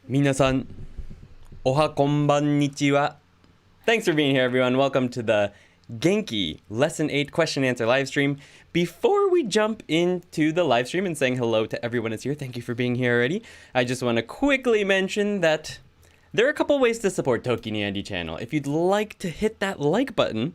Minasan, oha konbannichiwa. Thanks for being here, everyone. Welcome to the Genki Lesson 8 question and answer live stream. Before we jump into the live stream and saying hello to everyone who's here, thank you for being here already. I just want to quickly mention that there are a couple ways to support ToKini Andy channel. If you'd like to hit that like button,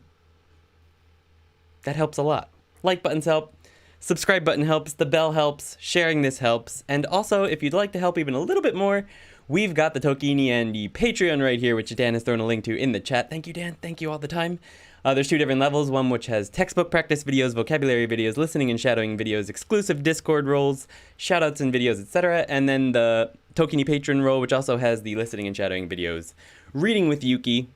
that helps a lot. Like buttons help. Subscribe button helps, the bell helps, sharing this helps, and also if you'd like to help even a little bit more, we've got the ToKini and the Patreon right here, which Dan has thrown a link to in the chat. Thank you, Dan. Thank you all the time. There's two different levels, one which has textbook practice videos, vocabulary videos, listening and shadowing videos, exclusive Discord roles, shoutouts and videos, etc. And then the ToKini Patron role, which also has the listening and shadowing videos, reading with Yuki,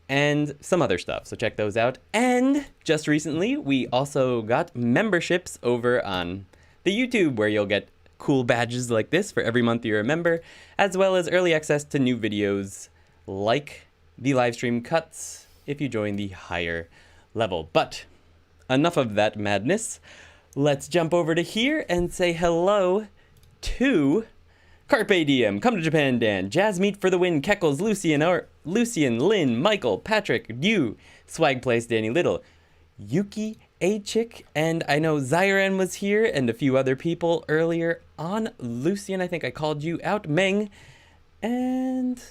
and some other stuff, so check those out. And just recently, we also got memberships over on the YouTube, where you'll get cool badges like this for every month you're a member, as well as early access to new videos like the live stream cuts if you join the higher level. But enough of that madness. Let's jump over to here and say hello to Carpe Diem, Come to Japan Dan, Jazz Meat for the Win, Keckles, Lucian, Lynn, Michael, Patrick, you, Swag Place, Danny Little, Yuki, A-Chick, and I know Zyran was here, and a few other people earlier on. Lucian, I think I called you out, Meng, and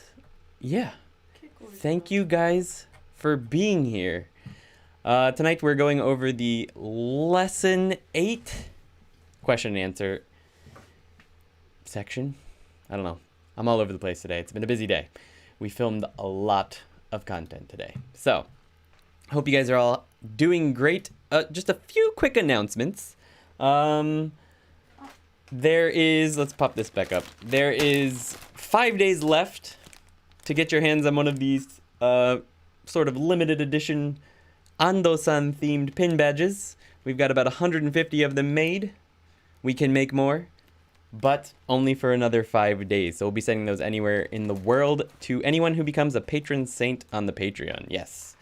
yeah, thank you guys for being here. Tonight we're going over the Lesson 8 question and answer section. I don't know. I'm all over the place today. It's been a busy day. We filmed a lot of content today. So, hope you guys are all doing great. Just a few quick announcements. There is, let's pop this back up. There is 5 days left to get your hands on one of these sort of limited edition Ando-san themed pin badges. We've got about 150 of them made. We can make more, but only for another 5 days. So we'll be sending those anywhere in the world to anyone who becomes a patron saint on the Patreon. Yes.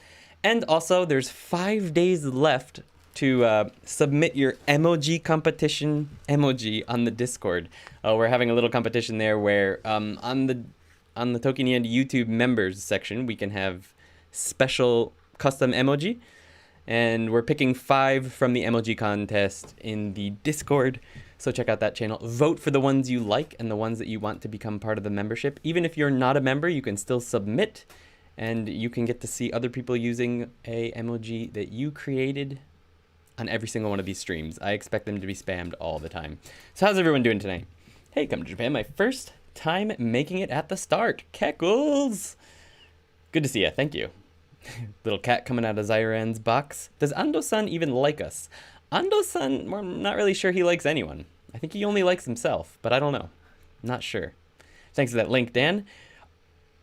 And also, there's 5 days left to submit your emoji competition emoji on the Discord. We're having a little competition there where on the ToKini and YouTube members section, we can have special custom emoji. And we're picking 5 from the emoji contest in the Discord. So check out that channel. Vote for the ones you like and the ones that you want to become part of the membership. Even if you're not a member, you can still submit, and you can get to see other people using a emoji that you created on every single one of these streams. I expect them to be spammed all the time. So how's everyone doing tonight? Hey, come to Japan. My first time making it at the start. Keckles! Good to see you. Thank you. Little cat coming out of Zyran's box. Does Ando-san even like us? Ando-san, I'm not really sure he likes anyone. I think he only likes himself, but I don't know. Not sure. Thanks for that link, Dan.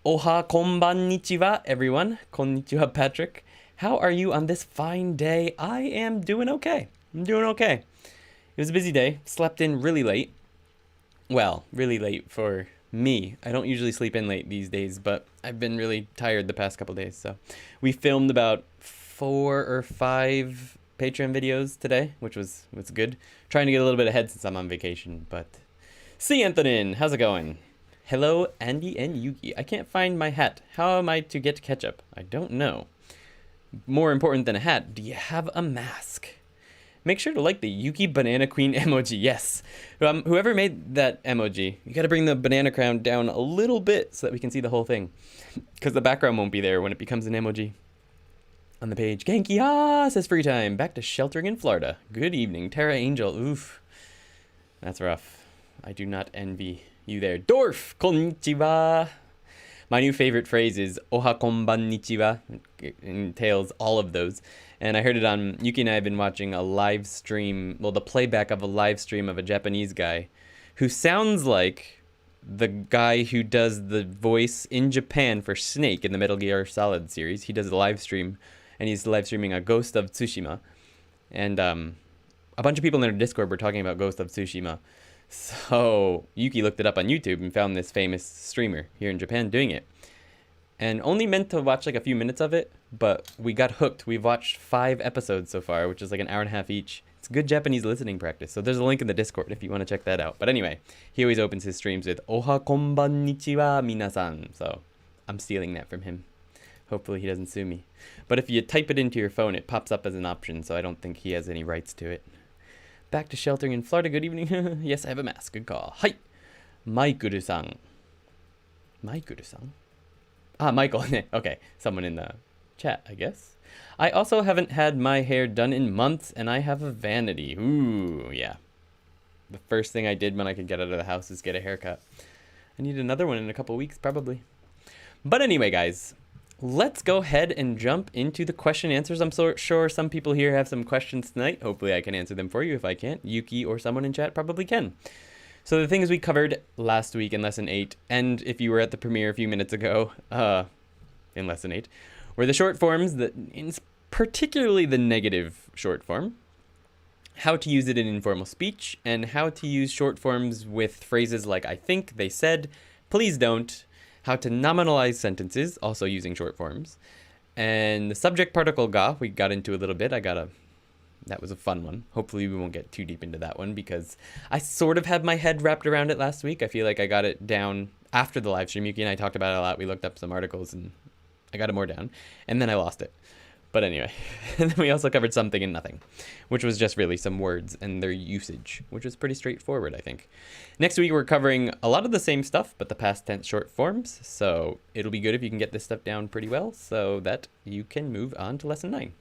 Oha konbannichiwa, everyone. Konnichiwa, Patrick. How are you on this fine day? I am doing okay. I'm doing okay. It was a busy day. Slept in really late. Well, really late for me. I don't usually sleep in late these days, but I've been really tired the past couple days. So we filmed about 4 or 5 Patreon videos today, which was good. Trying to get a little bit ahead since I'm on vacation, but see Antonin, how's it going? Hello, Andy and Yuki. I can't find my hat. How am I to get ketchup? I don't know. More important than a hat, do you have a mask? Make sure to like the Yuki Banana Queen emoji. Yes. Whoever made that emoji, you got to bring the banana crown down a little bit so that we can see the whole thing, because the background won't be there when it becomes an emoji. On the page, Genki says free time. Back to sheltering in Florida. Good evening, Terra Angel. Oof. That's rough. I do not envy you there. Dorf, konnichiwa. My new favorite phrase is oha konbannichiwa. It entails all of those. And I heard it on, Yuki and I have been watching a live stream, well, the playback of a live stream of a Japanese guy who sounds like the guy who does the voice in Japan for Snake in the Metal Gear Solid series. He does a live stream, and he's live streaming a Ghost of Tsushima. And a bunch of people in our Discord were talking about Ghost of Tsushima. So Yuki looked it up on YouTube and found this famous streamer here in Japan doing it. And only meant to watch like a few minutes of it, but we got hooked. We've watched 5 episodes so far, which is like an hour and a half each. It's Good Japanese listening practice. So there's a link in the Discord if you want to check that out. But anyway, he always opens his streams with Oha konbannichiwa minasan. So I'm stealing that from him. Hopefully he doesn't sue me. But if you type it into your phone, it pops up as an option, so I don't think he has any rights to it. Back to sheltering in Florida. Good evening. Yes, I have a mask. Good call. Hi. Maikuru-san. Maikuru-san? Ah, Michael. Okay, someone in the chat, I guess. I also haven't had my hair done in months, and I have a vanity. Ooh, yeah. The first thing I did when I could get out of the house is get a haircut. I need another one in a couple weeks, probably. But anyway, guys, let's go ahead and jump into the question answers. I'm so sure some people here have some questions tonight. Hopefully I can answer them for you. If I can't, Yuki or someone in chat probably can. So the things we covered last week in Lesson 8, and if you were at the premiere a few minutes ago in Lesson 8, were the short forms, particularly the negative short form, how to use it in informal speech, and how to use short forms with phrases like I think, they said, please don't, how to nominalize sentences, also using short forms, and the subject particle ga, we got into a little bit. That was a fun one. Hopefully we won't get too deep into that one because I sort of had my head wrapped around it last week. I feel like I got it down after the live stream. Yuki and I talked about it a lot. We looked up some articles and I got it more down, and then I lost it. But anyway, and then we also covered something and nothing, which was just really some words and their usage, which was pretty straightforward, I think. Next week, we're covering a lot of the same stuff, but the past tense short forms. So it'll be good if you can get this stuff down pretty well so that you can move on to Lesson 9.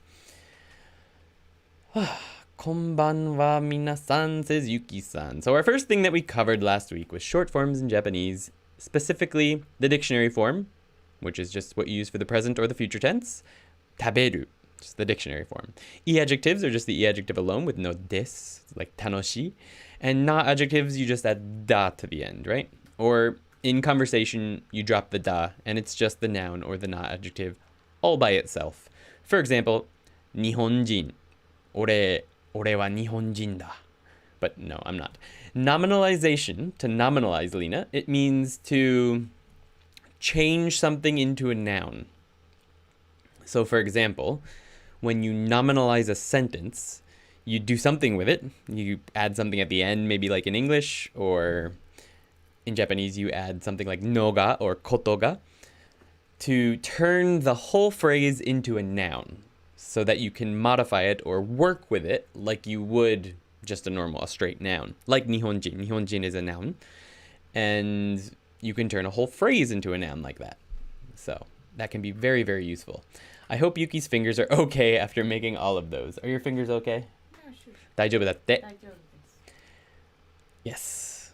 Konbanwa minasan, says Yuki-san. So our first thing that we covered last week was short forms in Japanese, specifically the dictionary form, which is just what you use for the present or the future tense. Taberu, just the dictionary form. E-adjectives are just the E-adjective alone with no des, like tanoshi. And na-adjectives, you just add da to the end, right? Or in conversation, you drop the da, and it's just the noun or the na-adjective all by itself. For example, Nihonjin. Ore wa Nihonjin da. But no, I'm not. Nominalization, to nominalize, Lena, it means to change something into a noun. So for example, when you nominalize a sentence, you do something with it. You add something at the end, maybe like in English, or in Japanese, you add something like noga or kotoga to turn the whole phrase into a noun so that you can modify it or work with it like you would just a straight noun. Like Nihonjin. Nihonjin is a noun. And you can turn a whole phrase into a noun like that. So that can be very, very useful. I hope Yuki's fingers are okay after making all of those. Are your fingers okay? Yeah, sure. 大丈夫だって. 大丈夫です。 Yes.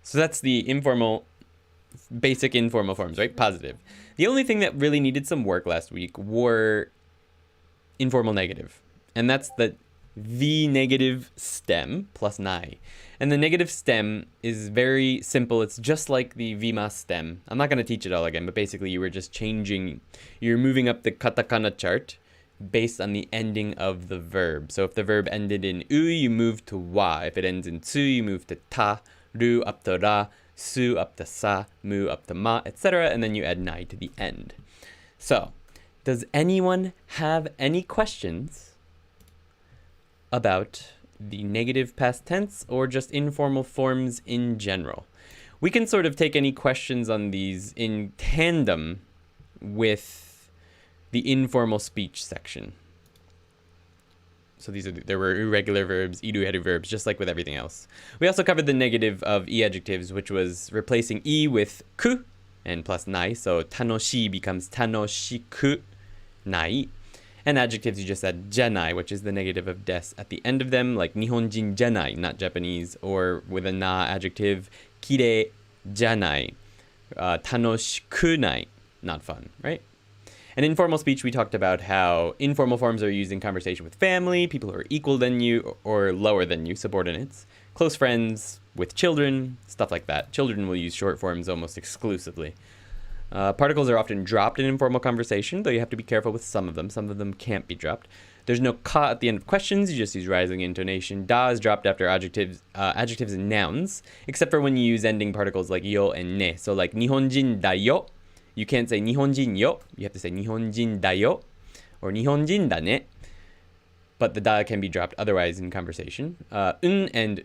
So that's the basic informal forms, right? Positive. The only thing that really needed some work last week were informal negative. And that's the negative stem plus nai. And the negative stem is very simple. It's just like the vima stem. I'm not going to teach it all again, but basically you're moving up the katakana chart based on the ending of the verb. So if the verb ended in u, you move to wa. If it ends in tsu, you move to ta, ru up to ra, su up to sa, mu up to ma, etc. And then you add nai to the end. So, does anyone have any questions about the negative past tense or just informal forms in general? We can sort of take any questions on these in tandem with the informal speech section. So there were irregular verbs, iru-heru verbs, just like with everything else. We also covered the negative of e-adjectives, which was replacing e with ku and plus nai. So tanoshi becomes tanoshiku nai. And adjectives, you just add janai, which is the negative of des at the end of them, like Nihonjin janai, not Japanese, or with a na adjective, kirei janai, tanoshikunai, not fun, right? And informal speech, we talked about how informal forms are used in conversation with family, people who are equal than you or lower than you, subordinates, close friends, with children, stuff like that. Children will use short forms almost exclusively. Particles are often dropped in informal conversation, though you have to be careful with some of them. Some of them can't be dropped. There's no ka at the end of questions. You just use rising intonation. Da is dropped after adjectives and nouns, except for when you use ending particles like yo and ne. So like Nihonjin da yo, you can't say Nihonjin yo. You have to say Nihonjin da yo or Nihonjin da ne. but the da can be dropped otherwise in conversation. And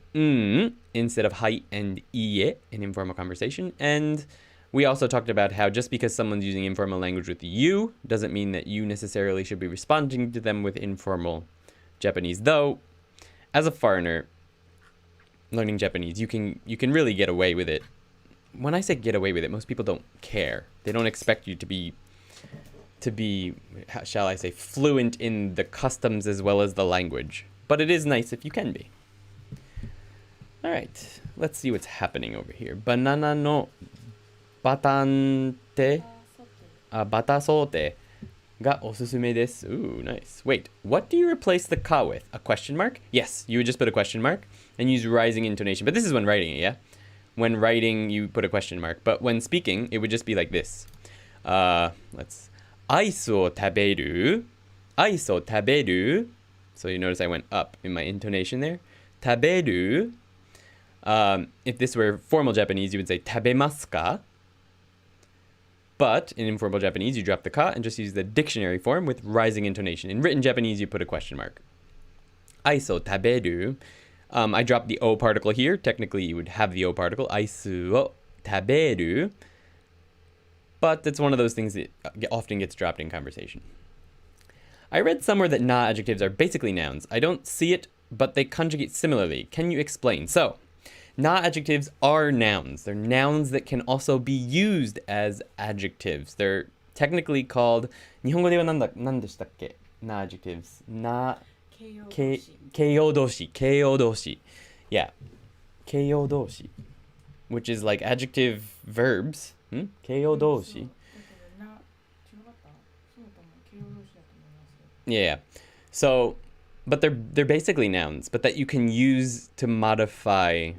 instead of hai and ie in informal conversation. And we also talked about how just because someone's using informal language with you doesn't mean that you necessarily should be responding to them with informal Japanese. Though, as a foreigner learning Japanese, you can really get away with it. When I say get away with it, most people don't care. They don't expect you to be, shall I say, fluent in the customs as well as the language. But it is nice if you can be. All right, let's see what's happening over here. Banana no batante, batasote ga osusume desu. Ooh, nice. Wait, what do you replace the ka with? A question mark? Yes, you would just put a question mark and use rising intonation. But this is when writing it, yeah? When writing, you put a question mark. But when speaking, it would just be like this. Let's... Ice o taberu. Ice o taberu. So you notice I went up in my intonation there. Taberu. If this were formal Japanese, you would say tabemasu ka? But in informal Japanese, you drop the ka and just use the dictionary form with rising intonation. In written Japanese, you put a question mark. Ice o taberu. I dropped the o particle here. Technically, you would have the o particle. Aisu o taberu. But it's one of those things that often gets dropped in conversation. I read somewhere that na adjectives are basically nouns. I don't see it, but they conjugate similarly. Can you explain? So, na adjectives are nouns. They're nouns that can also be used as adjectives. They're technically called... 日本語では何でしたっけ? Na adjectives. Na... 形容動詞 yeah 形容動詞 which is like adjective verbs 形容動詞 yeah so but they're basically nouns but that you can use to modify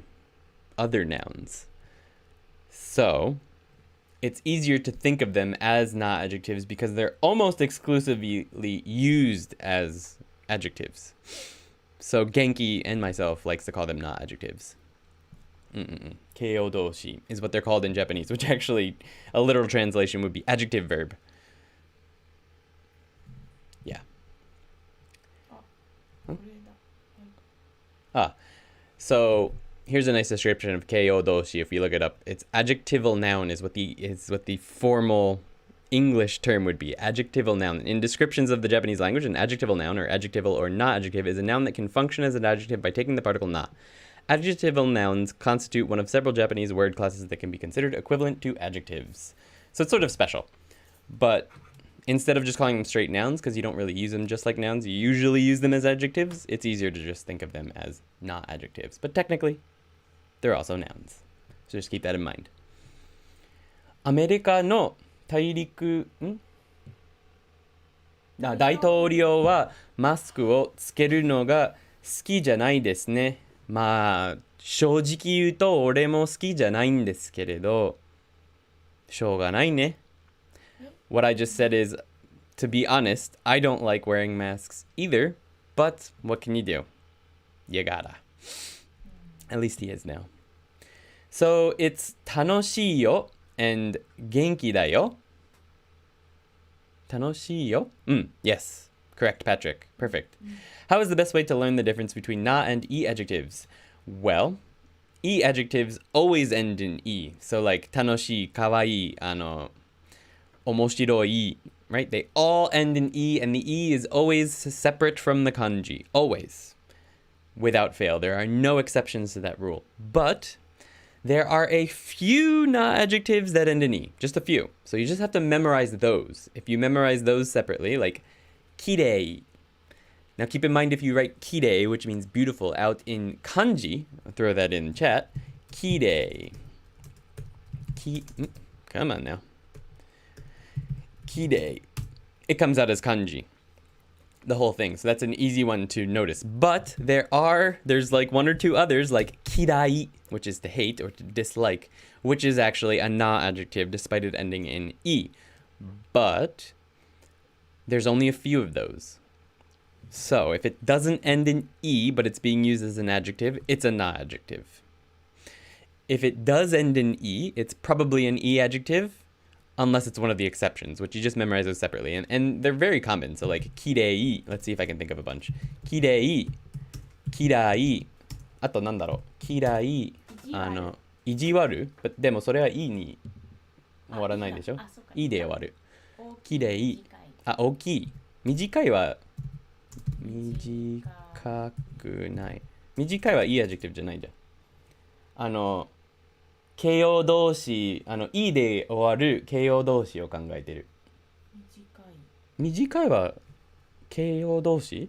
other nouns, so it's easier to think of them as na adjectives because they're almost exclusively used as adjectives. So Genki and myself likes to call them na adjectives. Keio doshi is what they're called in Japanese, which actually a literal translation would be adjective verb. Yeah. So here's a nice description of keio doshi. If you look it up, it's adjectival noun is what the formal English term would be. Adjectival noun. In descriptions of the Japanese language, an adjectival noun or adjectival or na adjective is a noun that can function as an adjective by taking the particle na. Adjectival nouns constitute one of several Japanese word classes that can be considered equivalent to adjectives. So it's sort of special. But instead of just calling them straight nouns, because you don't really use them just like nouns, you usually use them as adjectives, it's easier to just think of them as na adjectives. But technically, they're also nouns. So just keep that in mind. America no 大陸大統領はマスクをつけるのが好きじゃないですね。まあ正直言うと俺も好きじゃないんですけれどしょうがないね。What I just said is, to be honest, I don't like wearing masks either, but what can you do? You gotta. At least he is now. So it's 楽しいよ and 元気だよ. 楽しいよ? Yes. Correct, Patrick. Perfect. How is the best way to learn the difference between na and e adjectives? Well, e adjectives always end in e. So like 楽しい, kawaii, 面白い, right? They all end in e, and the e is always separate from the kanji. Always. Without fail. There are no exceptions to that rule. But there are a few na adjectives that end in e. Just a few. So you just have to memorize those. If you memorize those separately, like kirei. Now keep in mind if you write kirei, which means beautiful, out in kanji, I'll throw that in chat. Kirei. Come on now. Kirei. It comes out as kanji. The whole thing. So that's an easy one to notice. But there's like one or two others, like kirai, which is to hate or to dislike, which is actually a na adjective despite it ending in e. But there's only a few of those. So if it doesn't end in e, but it's being used as an adjective, it's a na adjective. If it does end in e, it's probably an e adjective, unless it's one of the exceptions, which you just memorize those separately. And they're very common. So like kirei, let's see if I can think of a bunch. Kirei, kirai, あとなんだろう、kirai, 意地悪, but でもそれはいいに終わらないでしょ。いいで終わる。kirei, 大きい。短いは短くない。短いはいいアジェクティブじゃないじゃん。形容動詞、いいで終わる形容動詞を考えてる。短いは形容動詞？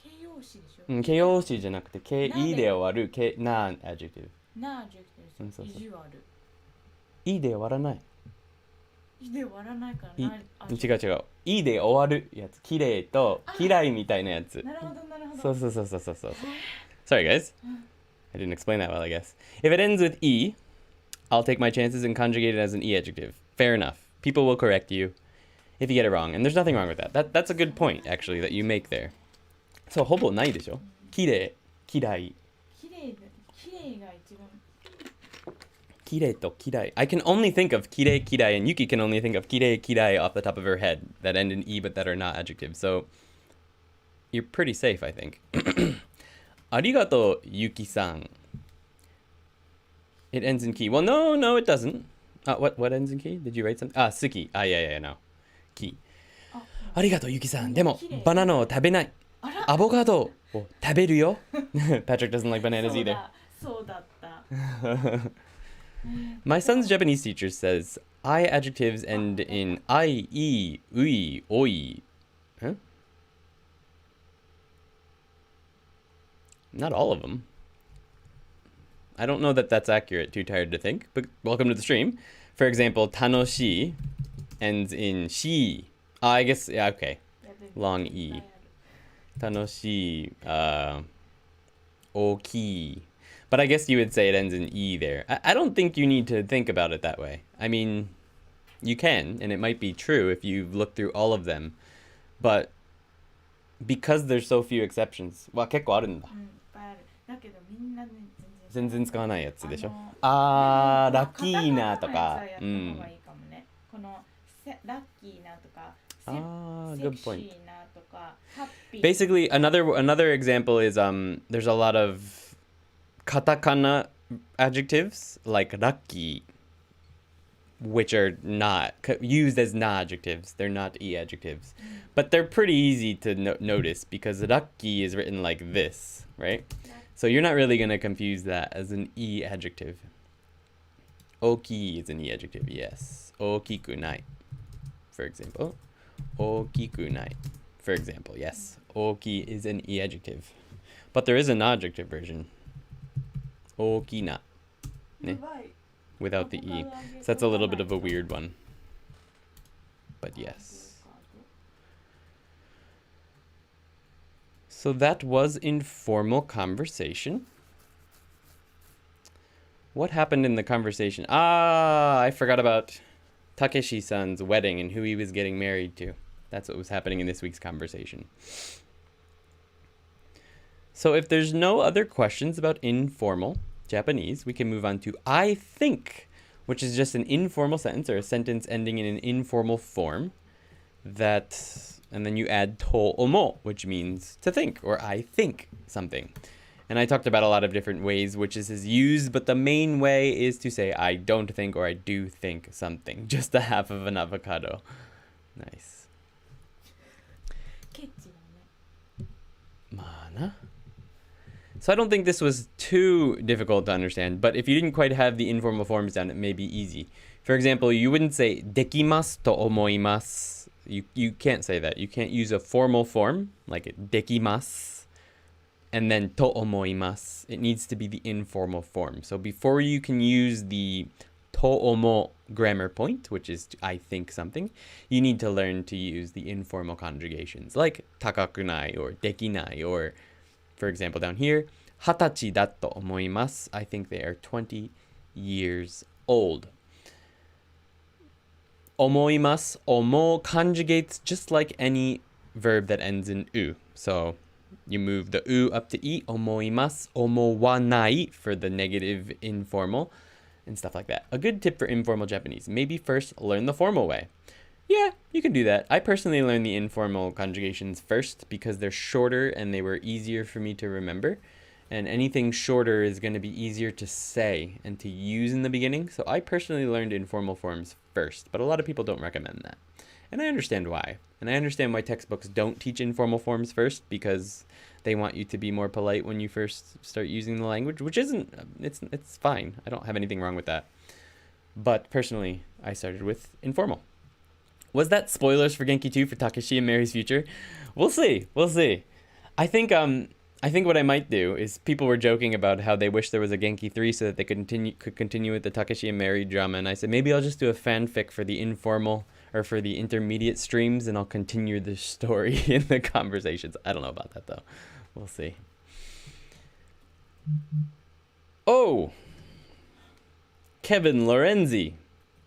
形容詞でしょ。形容詞じゃなくて、いいで終わる、な、アジェクティブ。な、アジェクティブ。意地悪。いいで終わらない。いいで終わらないからない。違う。いいで終わるやつ。綺麗と嫌いみたいなやつ。なるほど。そう。Sorry, guys. I didn't explain that well, I guess. If it ends with E, I'll take my chances and conjugate it as an E adjective. Fair enough. People will correct you if you get it wrong. And there's nothing wrong with that. That's a good point, actually, that you make there. So, ほぼないでしょ。綺麗、嫌い。綺麗が一番。綺麗と嫌い。I can only think of 綺麗、嫌い, and Yuki can only think of 綺麗、嫌い off the top of her head that end in E but that are not adjectives. So, you're pretty safe, I think. ありがとう、ゆきさん。It ends in ki. Well, no, it doesn't. What ends in ki? Did you write something? 好き. Yeah, no. Ki. ありがとう、ゆきさん。でも、バナナを食べない。アボカドを食べるよ。Patrick doesn't like bananas either. そうだった。My son's Japanese teacher says, I adjectives end in I, E, ui, oi. Huh? Not all of them. I don't know that that's accurate. Too tired to think. But welcome to the stream. For example, tanoshi ends in shi. I guess, yeah, okay. Long E. Tanoshi, oki. But I guess you would say it ends in E there. I don't think you need to think about it that way. I mean, you can, and it might be true if you look through all of them. But because there's so few exceptions, 結構あるんだ。だけどみんな全然使わないやつでしょ。ラッキーなとか。このラッキーなとか、good point. Basically, another example is there's a lot of katakana adjectives like lucky, which are not used as na adjectives. They're not e adjectives, but they're pretty easy to notice because lucky is written like this, right? So you're not really going to confuse that as an e adjective. Oki is an e adjective, yes. Okiku nai, for example. Okiku nai, for example, yes. Oki is an e adjective. But there is an adjective version. Okina. Ne? Without the e. So that's a little bit of a weird one. But yes. So that was informal conversation. What happened in the conversation? I forgot about Takeshi-san's wedding and who he was getting married to. That's what was happening in this week's conversation. So if there's no other questions about informal Japanese, we can move on to I think, which is just an informal sentence or a sentence ending in an informal form and then you add Tomo, which means to think, or I think something. And I talked about a lot of different ways which this is used, but the main way is to say I don't think or I do think something. Just the half of an avocado. Nice. Mana. So I don't think this was too difficult to understand, but if you didn't quite have the informal forms down, it may be easy. For example, you wouldn't say dekimasu to omoimasu. You can't say that. You can't use a formal form like dekimasu and then to omoimasu. It needs to be the informal form. So before you can use the to omo grammar point, which is I think something, you need to learn to use the informal conjugations like takakunai or dekinai, or for example down here, 20歳だと思います. I think they are 20 years old. 思います, omo conjugates just like any verb that ends in u. So you move the u up to e, 思います, 思わない for the negative informal, and stuff like that. A good tip for informal Japanese, maybe first learn the formal way. Yeah, you can do that. I personally learned the informal conjugations first because they're shorter and they were easier for me to remember. And anything shorter is going to be easier to say and to use in the beginning. So I personally learned informal forms first, but a lot of people don't recommend that. And I understand why. And I understand why textbooks don't teach informal forms first, because they want you to be more polite when you first start using the language, which isn't, it's fine. I don't have anything wrong with that. But personally, I started with informal. Was that spoilers for Genki 2 for Takeshi and Mary's future? We'll see. We'll see. I think what I might do is, people were joking about how they wish there was a Genki 3 so that they could continue with the Takeshi and Mary drama, and I said maybe I'll just do a fanfic for the informal or for the intermediate streams, and I'll continue the story in the conversations. I don't know about that though. We'll see. Oh, Kevin Lorenzi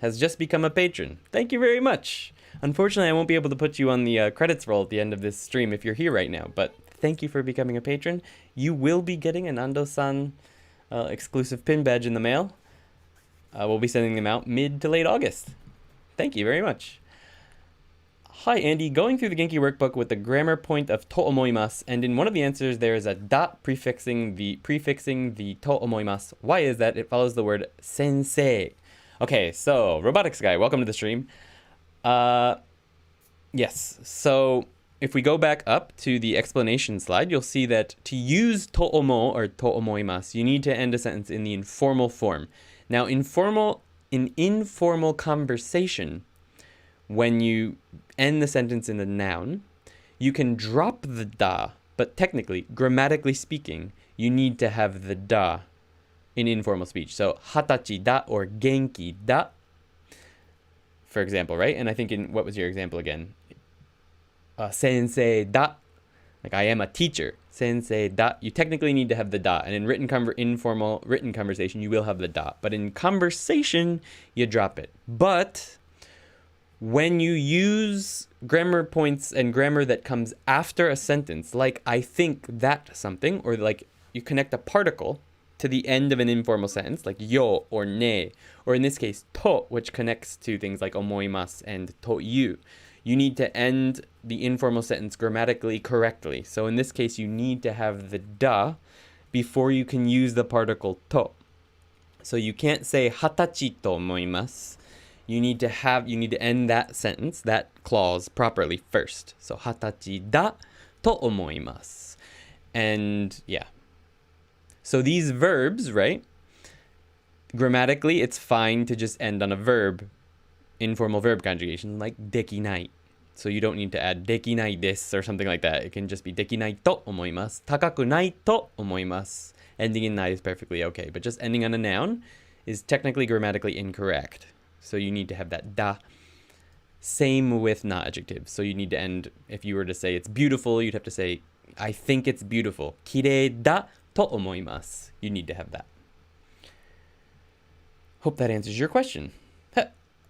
has just become a patron. Thank you very much. Unfortunately, I won't be able to put you on the credits roll at the end of this stream if you're here right now, but thank you for becoming a patron. You will be getting an Ando-san exclusive pin badge in the mail. We'll be sending them out mid to late August. Thank you very much. Hi, Andy. Going through the Genki workbook with the grammar point of to omoimasu, and in one of the answers there is a da prefixing the to omoimasu. Why is that? It follows the word sensei. Okay, so robotics guy, welcome to the stream. Yes, so if we go back up to the explanation slide, you'll see that to use to omo or to omoimasu, you need to end a sentence in the informal form. Now, in informal conversation, when you end the sentence in a noun, you can drop the da, but technically, grammatically speaking, you need to have the da in informal speech. So, hatachi da or genki da, for example, right? And I think what was your example again? Sensei da, like I am a teacher. Sensei da, you technically need to have the da. And in informal written conversation, you will have the da. But in conversation, you drop it. But when you use grammar points and grammar that comes after a sentence, like I think that something, or like you connect a particle to the end of an informal sentence, like yo or ne, or in this case, to, which connects to things like omoimasu and to you. You need to end the informal sentence grammatically correctly. So in this case, you need to have the da before you can use the particle to. So you can't say hatachi to omoimasu. You need to end that sentence, that clause, properly first. So hatachi da to omoimasu. And yeah. So these verbs, right? Grammatically, it's fine to just end on a verb, informal verb conjugation, like dekinai. So you don't need to add dekinai desu or something like that. It can just be dekinai to omoimasu, takaku nai to omoimasu. Ending in nai is perfectly okay, but just ending on a noun is technically grammatically incorrect. So you need to have that da. Same with not adjectives. So you need to end, if you were to say it's beautiful, you'd have to say, I think it's beautiful. Kirei da to omoimasu. You need to have that. Hope that answers your question.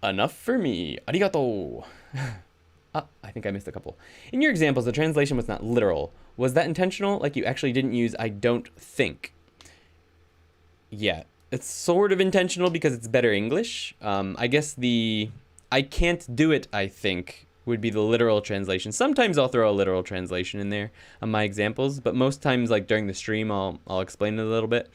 Enough for me. Arigato. I think I missed a couple. In your examples, the translation was not literal. Was that intentional? Like you actually didn't use I don't think? Yeah, it's sort of intentional because it's better English. I guess the I can't do it, I think, would be the literal translation. Sometimes I'll throw a literal translation in there on my examples, but most times, like during the stream, I'll explain it a little bit.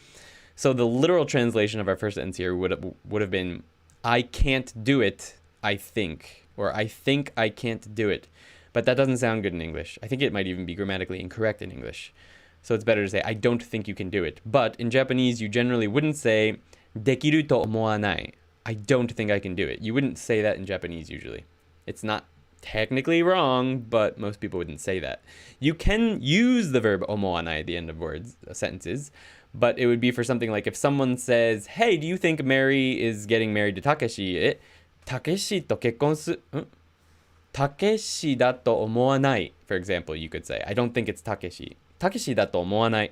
So the literal translation of our first sentence here would have been, I can't do it, I think. Or I think I can't do it. But that doesn't sound good in English. I think it might even be grammatically incorrect in English. So it's better to say, I don't think you can do it. But in Japanese, you generally wouldn't say, dekiru to omowanai. I don't think I can do it. You wouldn't say that in Japanese usually. It's not technically wrong, but most people wouldn't say that. You can use the verb omowanai at the end of sentences, but it would be for something like if someone says, hey, do you think Mary is getting married to Takeshi? Takeshi to kekkon su... Takeshi da to omowanai, for example, you could say. I don't think it's Takeshi. Takeshi da to omowanai,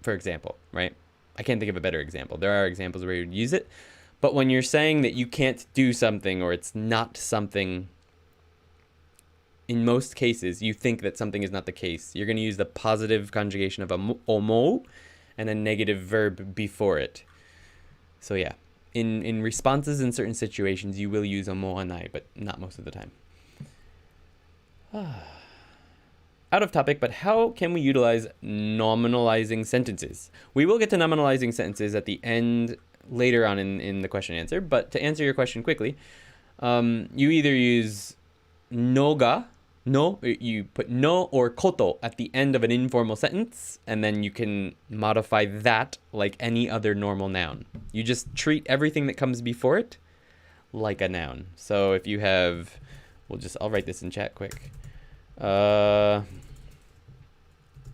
for example, right? I can't think of a better example. There are examples where you'd use it, but when you're saying that you can't do something or it's not something, in most cases, you think that something is not the case. You're going to use the positive conjugation of omo and a negative verb before it. So yeah, in responses in certain situations, you will use omoanai, but not most of the time. Out of topic, but how can we utilize nominalizing sentences? We will get to nominalizing sentences at the end later on in the question and answer, but to answer your question quickly, you either use no, you put no or koto at the end of an informal sentence, and then you can modify that like any other normal noun. You just treat everything that comes before it like a noun. So if you have, I'll write this in chat quick.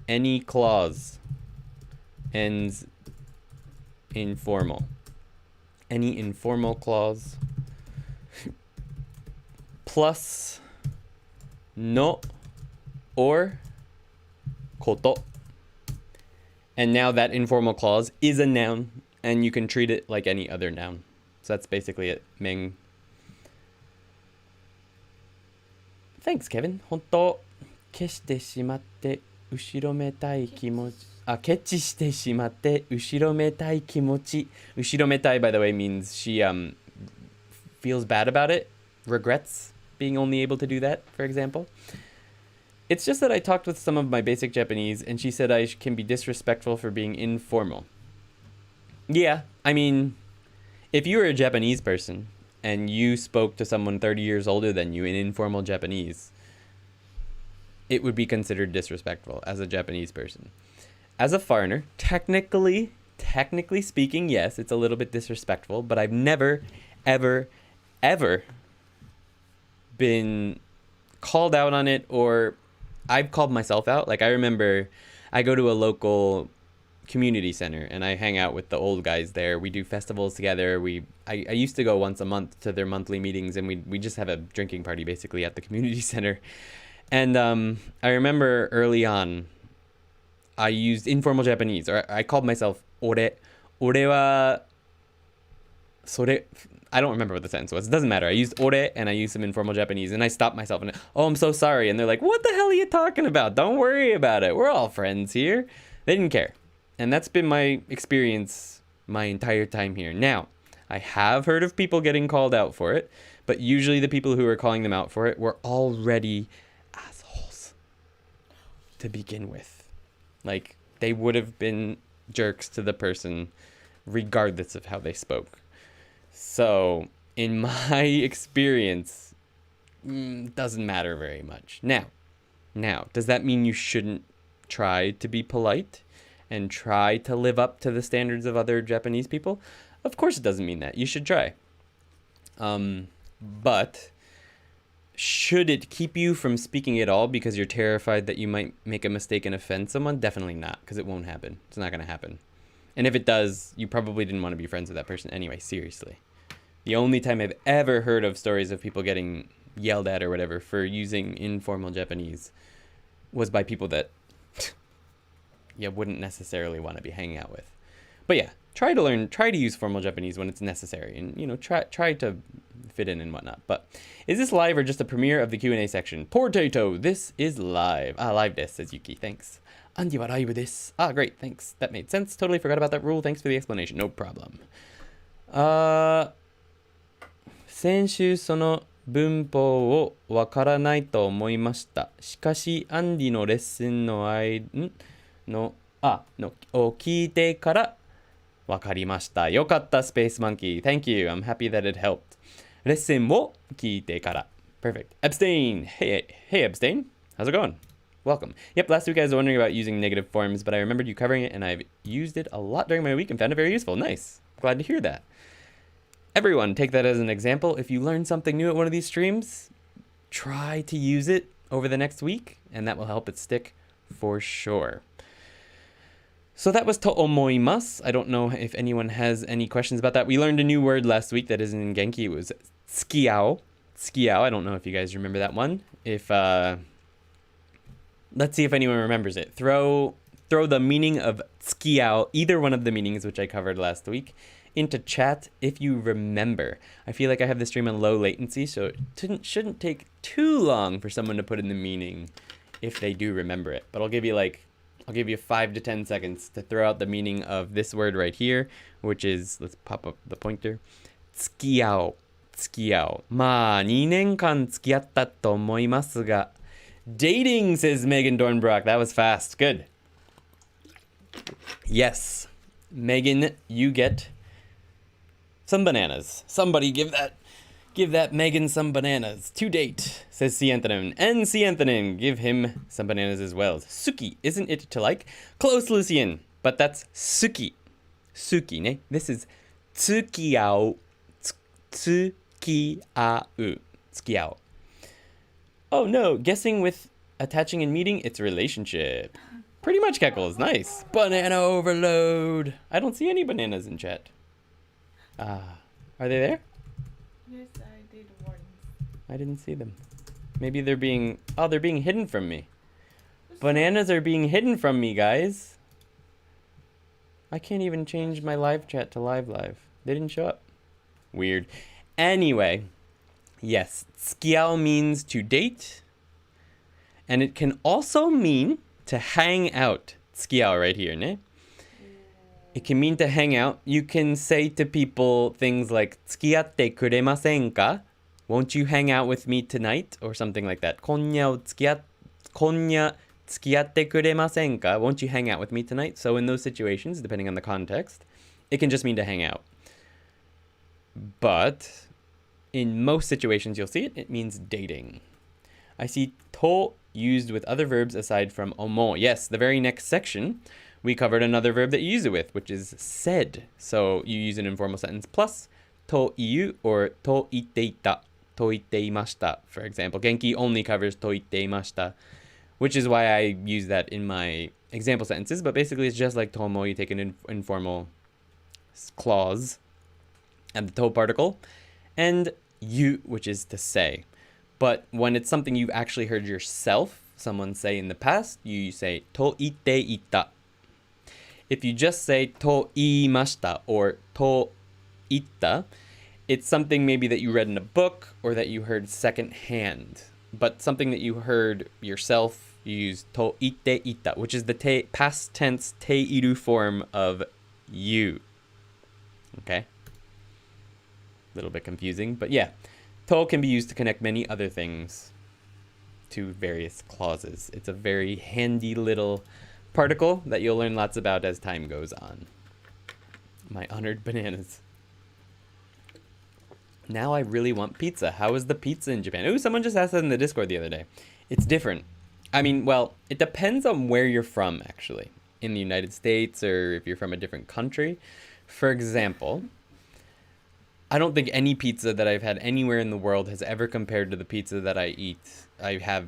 Any clause ends informal. Any informal clause plus no or koto. And now that informal clause is a noun, and you can treat it like any other noun. So that's basically it. Ming. Thanks, Kevin. 本当消してしまって後ろめたい気持ち。ケチしてしまって後ろめたい気持ち。後ろめたい, by the way, means she feels bad about it, regrets being only able to do that, for example. It's just that I talked with some of my basic Japanese, and she said I can be disrespectful for being informal. Yeah, I mean, if you were a Japanese person and you spoke to someone 30 years older than you in informal Japanese, it would be considered disrespectful as a Japanese person. As a foreigner, technically speaking, yes, it's a little bit disrespectful, but I've never, ever been called out on it, or I've called myself out. Like, I remember I go to a local community center and I hang out with the old guys there. We do festivals together. I used to go once a month to their monthly meetings, and we just have a drinking party basically at the community center. And I remember early on, I used informal Japanese, or I called myself ore wa sore. I don't remember what the sentence was. It doesn't matter. I used ore and I used some informal Japanese, and I stopped myself and, oh, I'm so sorry. And they're like, what the hell are you talking about? Don't worry about it. We're all friends here. They didn't care. And that's been my experience my entire time here. Now, I have heard of people getting called out for it, but usually the people who are calling them out for it were already assholes to begin with. Like, they would have been jerks to the person regardless of how they spoke. So, in my experience, doesn't matter very much. Now, does that mean you shouldn't try to be polite and try to live up to the standards of other Japanese people? Of course it doesn't mean that. You should try. But should it keep you from speaking at all because you're terrified that you might make a mistake and offend someone? Definitely not, because it won't happen. It's not going to happen. And if it does, you probably didn't want to be friends with that person anyway, seriously. The only time I've ever heard of stories of people getting yelled at or whatever for using informal Japanese was by people that you wouldn't necessarily want to be hanging out with. But yeah, try to use formal Japanese when it's necessary, and try to fit in and whatnot. But is this live or just a premiere of the Q&A section? Potato, this is live. Live desu, says Yuki, thanks. Andi wa live desu. Great, thanks. That made sense. Totally forgot about that rule. Thanks for the explanation. No problem. 先週その文法をわからないと思いました。しかし、アンディのレッスンのを聞いてからわかりました。よかった、スペースマンキー。Thank you. I'm happy that it helped. レッスンを聞いてから。Perfect. Abstain. Hey, Abstain. How's it going? Welcome. Yep, last week I was wondering about using negative forms, but I remembered you covering it, and I've used it a lot during my week and found it very useful. Nice. Glad to hear that. Everyone, take that as an example. If you learn something new at one of these streams, try to use it over the next week, and that will help it stick for sure. So that was to omoimasu. I don't know if anyone has any questions about that. We learned a new word last week that isn't in Genki. It was skiao. Skiao. I don't know if you guys remember that one. Let's see if anyone remembers it. Throw the meaning of skiao, either one of the meanings which I covered last week, into chat if you remember. I feel like I have the stream on low latency, so it shouldn't take too long for someone to put in the meaning if they do remember it. But I'll give you I'll give you 5 to 10 seconds to throw out the meaning of this word right here, which is, let's pop up the pointer, 付き合う。付き合う。まあ、2年間付き合ったと思いますが。Dating, says Megan Dornbrock. That was fast. Good. Yes. Megan, you get some bananas. Somebody give that Megan some bananas. To date, says C. Antonin. And C. Antonin, give him some bananas as well. Suki, isn't it to like? Close, Lucian. But that's suki. Suki, ne? This is tsukiao. Tsukiao. Tsukiao. Oh no, guessing with attaching and meeting, it's relationship. Pretty much, Keckles. Nice. Banana overload. I don't see any bananas in chat. Are they there? Yes, I did once. I didn't see them. Maybe they're being hidden from me. Bananas are being hidden from me, guys. I can't even change my live chat to live. They didn't show up. Weird. Anyway, yes, skiao means to date. And it can also mean to hang out. Skiao right here, ne? It can mean to hang out. You can say to people things like 付き合ってくれませんか? Won't you hang out with me tonight? Or something like that. 今夜付き合ってくれませんか? Won't you hang out with me tonight? So in those situations, depending on the context, it can just mean to hang out. But in most situations you'll see it, it means dating. I see to used with other verbs aside from omo. Yes, the very next section, we covered another verb that you use it with, which is said. So you use an informal sentence plus to iu or to itteita, to itteimashita. For example, Genki only covers to itteimashita, which is why I use that in my example sentences. But basically, it's just like Tomo. You take an informal clause and the to particle, and you, which is to say. But when it's something you've actually heard yourself, someone say in the past, you say to itteita. If you just say to iimashita or to itta, it's something maybe that you read in a book or that you heard secondhand. But something that you heard yourself, you use to itteita, which is the past tense teiru form of you. Okay? A little bit confusing, but yeah. To can be used to connect many other things to various clauses. It's a very handy little particle that you'll learn lots about as time goes on. My honored bananas. Now I really want pizza. How is the pizza in Japan? Ooh, someone just asked that in the Discord the other day. It's different. I mean, well, it depends on where you're from, actually. In the United States or if you're from a different country. For example, I don't think any pizza that I've had anywhere in the world has ever compared to the pizza that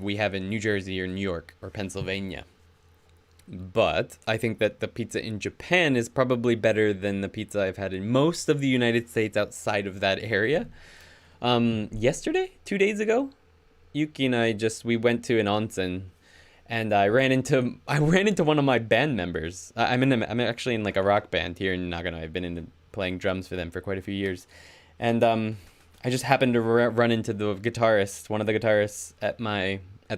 we have in New Jersey or New York or Pennsylvania. But I think that the pizza in Japan is probably better than the pizza I've had in most of the United States outside of that area. Yesterday, 2 days ago, Yuki and I we went to an onsen, and I ran into one of my band members. I'm actually in like a rock band here in Nagano. I've been playing drums for them for quite a few years, and I just happened to run into one of the guitarists at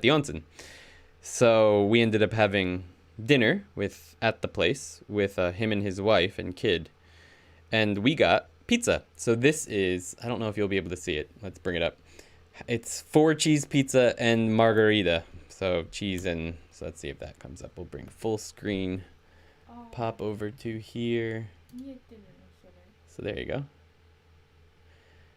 the onsen. So we ended up having dinner at the place with him and his wife and kid, and we got pizza. So this is, I don't know if you'll be able to see it. Let's bring it up. It's 4 cheese pizza and margarita. So cheese and, so let's see if that comes up. We'll bring full screen, pop over to here. So there you go.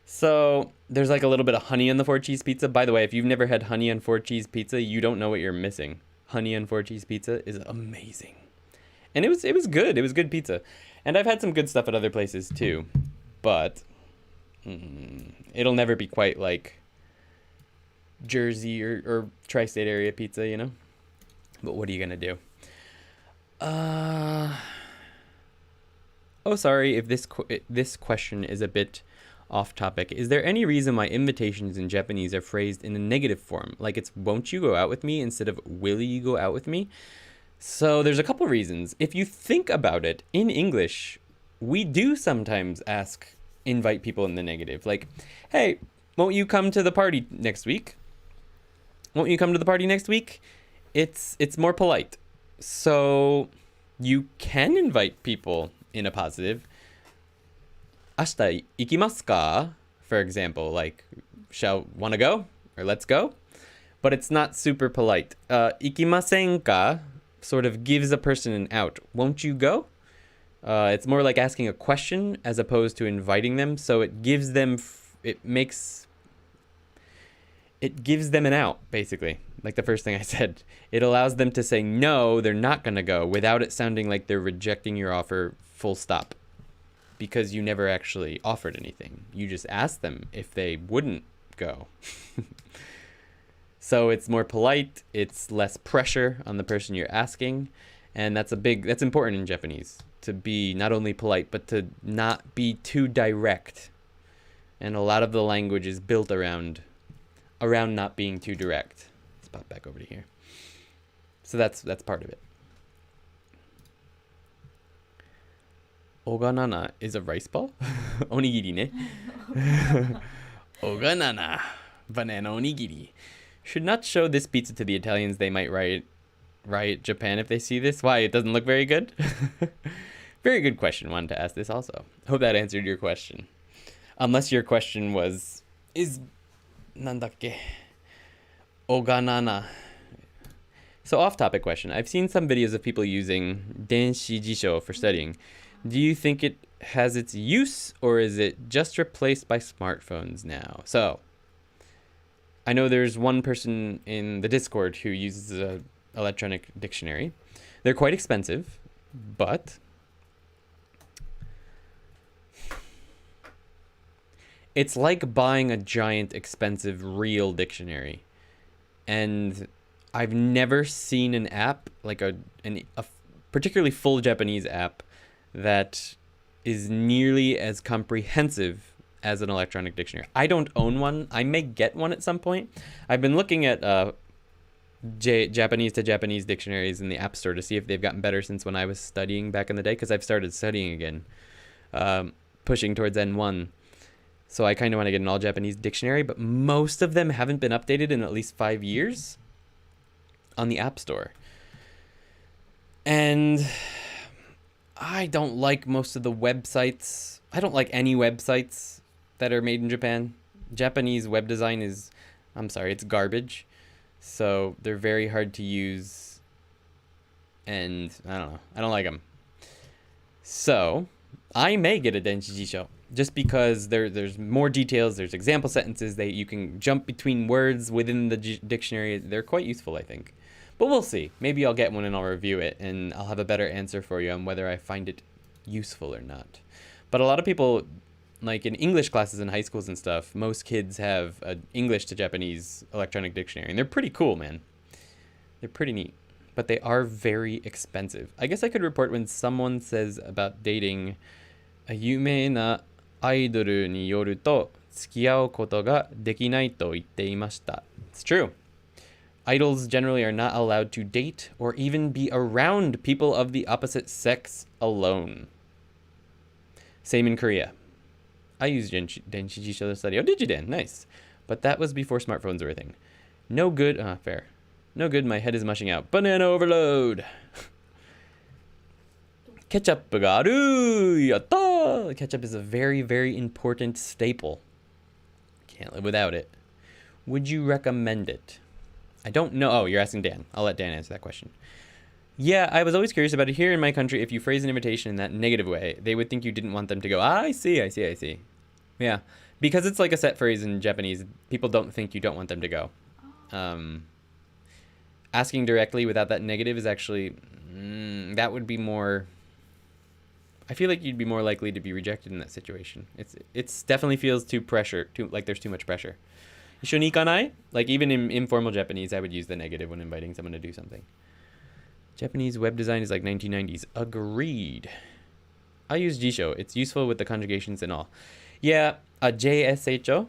So there's like a little bit of honey on the 4 cheese pizza. By the way, if you've never had honey on 4 cheese pizza, you don't know what you're missing. Honey on 4 cheese pizza is amazing. And it was good. It was good pizza. And I've had some good stuff at other places too. But it'll never be quite like Jersey or tri-state area pizza, you know? But what are you going to do? Oh, sorry if this question is a bit off topic. Is there any reason why invitations in Japanese are phrased in a negative form? Like it's won't you go out with me instead of will you go out with me? So there's a couple reasons. If you think about it, in English, we do sometimes invite people in the negative. Like, hey, won't you come to the party next week? Won't you come to the party next week? It's more polite. So you can invite people in a positive. 明日行きますか? For example, like, wanna go? Or let's go? But it's not super polite. 行きませんか sort of gives a person an out. Won't you go? It's more like asking a question as opposed to inviting them. So it gives them, it gives them an out, basically. Like the first thing I said. It allows them to say no, they're not going to go without it sounding like they're rejecting your offer full stop. Because you never actually offered anything. You just asked them if they wouldn't go. So it's more polite, it's less pressure on the person you're asking, and that's important in Japanese, to be not only polite but to not be too direct. And a lot of the language is built around not being too direct. Let's pop back over to here. So that's part of it. Oganana is a rice ball? Onigiri ne. Oganana. Banana onigiri. Should not show this pizza to the Italians. They might riot Japan if they see this. Why? It doesn't look very good? Very good question. Wanted to ask this also. Hope that answered your question. Unless your question was, is nandakke? Oganana. So off-topic question. I've seen some videos of people using denshi jisho for studying. Do you think it has its use, or is it just replaced by smartphones now? So, I know there's one person in the Discord who uses an electronic dictionary. They're quite expensive, but it's like buying a giant, expensive, real dictionary. And I've never seen an app, like a particularly full Japanese app, that is nearly as comprehensive as an electronic dictionary. I don't own one. I may get one at some point. I've been looking at Japanese to Japanese dictionaries in the App Store to see if they've gotten better since when I was studying back in the day, because I've started studying again, pushing towards N1. So I kind of want to get an all-Japanese dictionary, but most of them haven't been updated in at least 5 years on the App Store. And I don't like most of the websites. I don't like any websites that are made in Japan. Japanese web design is, it's garbage. So they're very hard to use. And I don't know. I don't like them. So I may get a denshi jisho just because there's more details. There's example sentences that you can jump between words within the dictionary. They're quite useful, I think. But we'll see. Maybe I'll get one and I'll review it, and I'll have a better answer for you on whether I find it useful or not. But a lot of people, like in English classes in high schools and stuff, most kids have an English to Japanese electronic dictionary, and they're pretty cool, man. They're pretty neat. But they are very expensive. I guess I could report when someone says about dating, 有名なアイドルによると付き合うことができないと言っていました. It's true. Idols generally are not allowed to date or even be around people of the opposite sex alone. Same in Korea. I used denshi jisho to study. Oh, did you, Dan? Nice. But that was before smartphones were a thing. No good. Fair. No good. My head is mushing out. Banana overload. Ketchup ga aru. Yatta. Ketchup is a very, very important staple. Can't live without it. Would you recommend it? I don't know. Oh, you're asking Dan. I'll let Dan answer that question. Yeah, I was always curious about it. Here in my country, if you phrase an invitation in that negative way, they would think you didn't want them to go, I see. Yeah, because it's like a set phrase in Japanese, people don't think you don't want them to go. Asking directly without that negative is actually, that would be more, I feel like you'd be more likely to be rejected in that situation. It's definitely feels like there's too much pressure. 一緒に行かない? Like even in informal Japanese, I would use the negative when inviting someone to do something. Japanese web design is like 1990s. Agreed. I use jisho. It's useful with the conjugations and all. Yeah, a JSHO.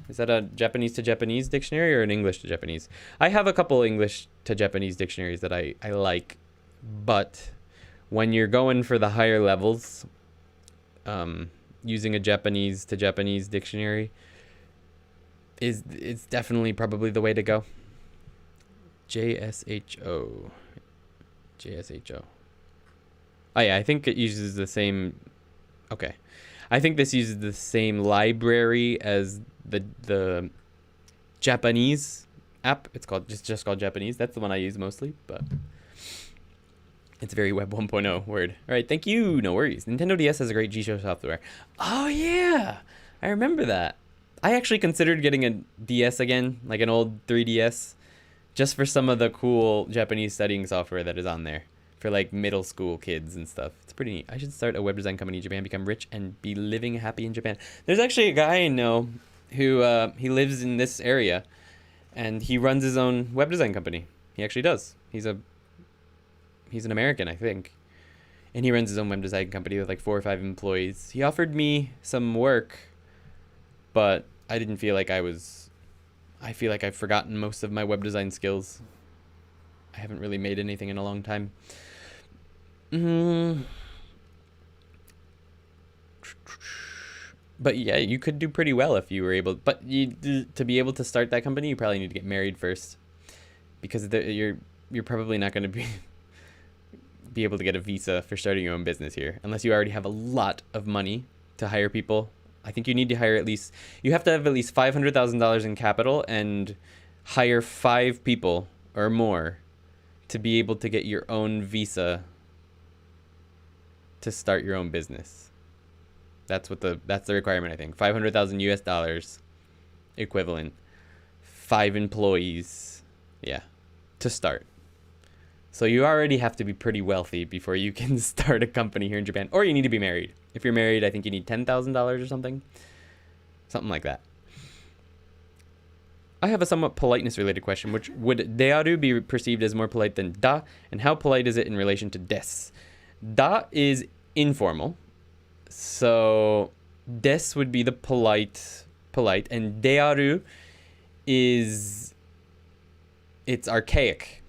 Is that a Japanese to Japanese dictionary or an English to Japanese? I have a couple English to Japanese dictionaries that I like, but when you're going for the higher levels, using a Japanese to Japanese dictionary it's definitely probably the way to go. JSHO. JSHO. Oh yeah, I think it uses the same. Okay, I think this uses the same library as the Japanese app. It's called just called Japanese. That's the one I use mostly, but it's very Web 1.0 word. All right, thank you. No worries. Nintendo DS has a great G-Show software. Oh yeah, I remember that. I actually considered getting a DS again, like an old 3DS, just for some of the cool Japanese studying software that is on there for like middle school kids and stuff. It's pretty neat. I should start a web design company in Japan, become rich, and be living happy in Japan. There's actually a guy I know who he lives in this area, and he runs his own web design company. He actually does. He's an American, I think, and he runs his own web design company with like 4 or 5 employees. He offered me some work, but I didn't feel like I feel like I've forgotten most of my web design skills. I haven't really made anything in a long time. But yeah, you could do pretty well if you were able. But to be able to start that company, you probably need to get married first, because you're probably not going to be able to get a visa for starting your own business here unless you already have a lot of money to hire people. I think you need to hire you have to have at least $500,000 in capital and hire 5 people or more to be able to get your own visa to start your own business. That's the requirement, I think. 500,000 US dollars equivalent. 5 employees. Yeah. To start. So you already have to be pretty wealthy before you can start a company here in Japan. Or you need to be married. If you're married, I think you need $10,000 or something. Something like that. I have a somewhat politeness related question, which would dearu be perceived as more polite than da, and how polite is it in relation to des? Da is informal, so des would be the polite, and dearu it's archaic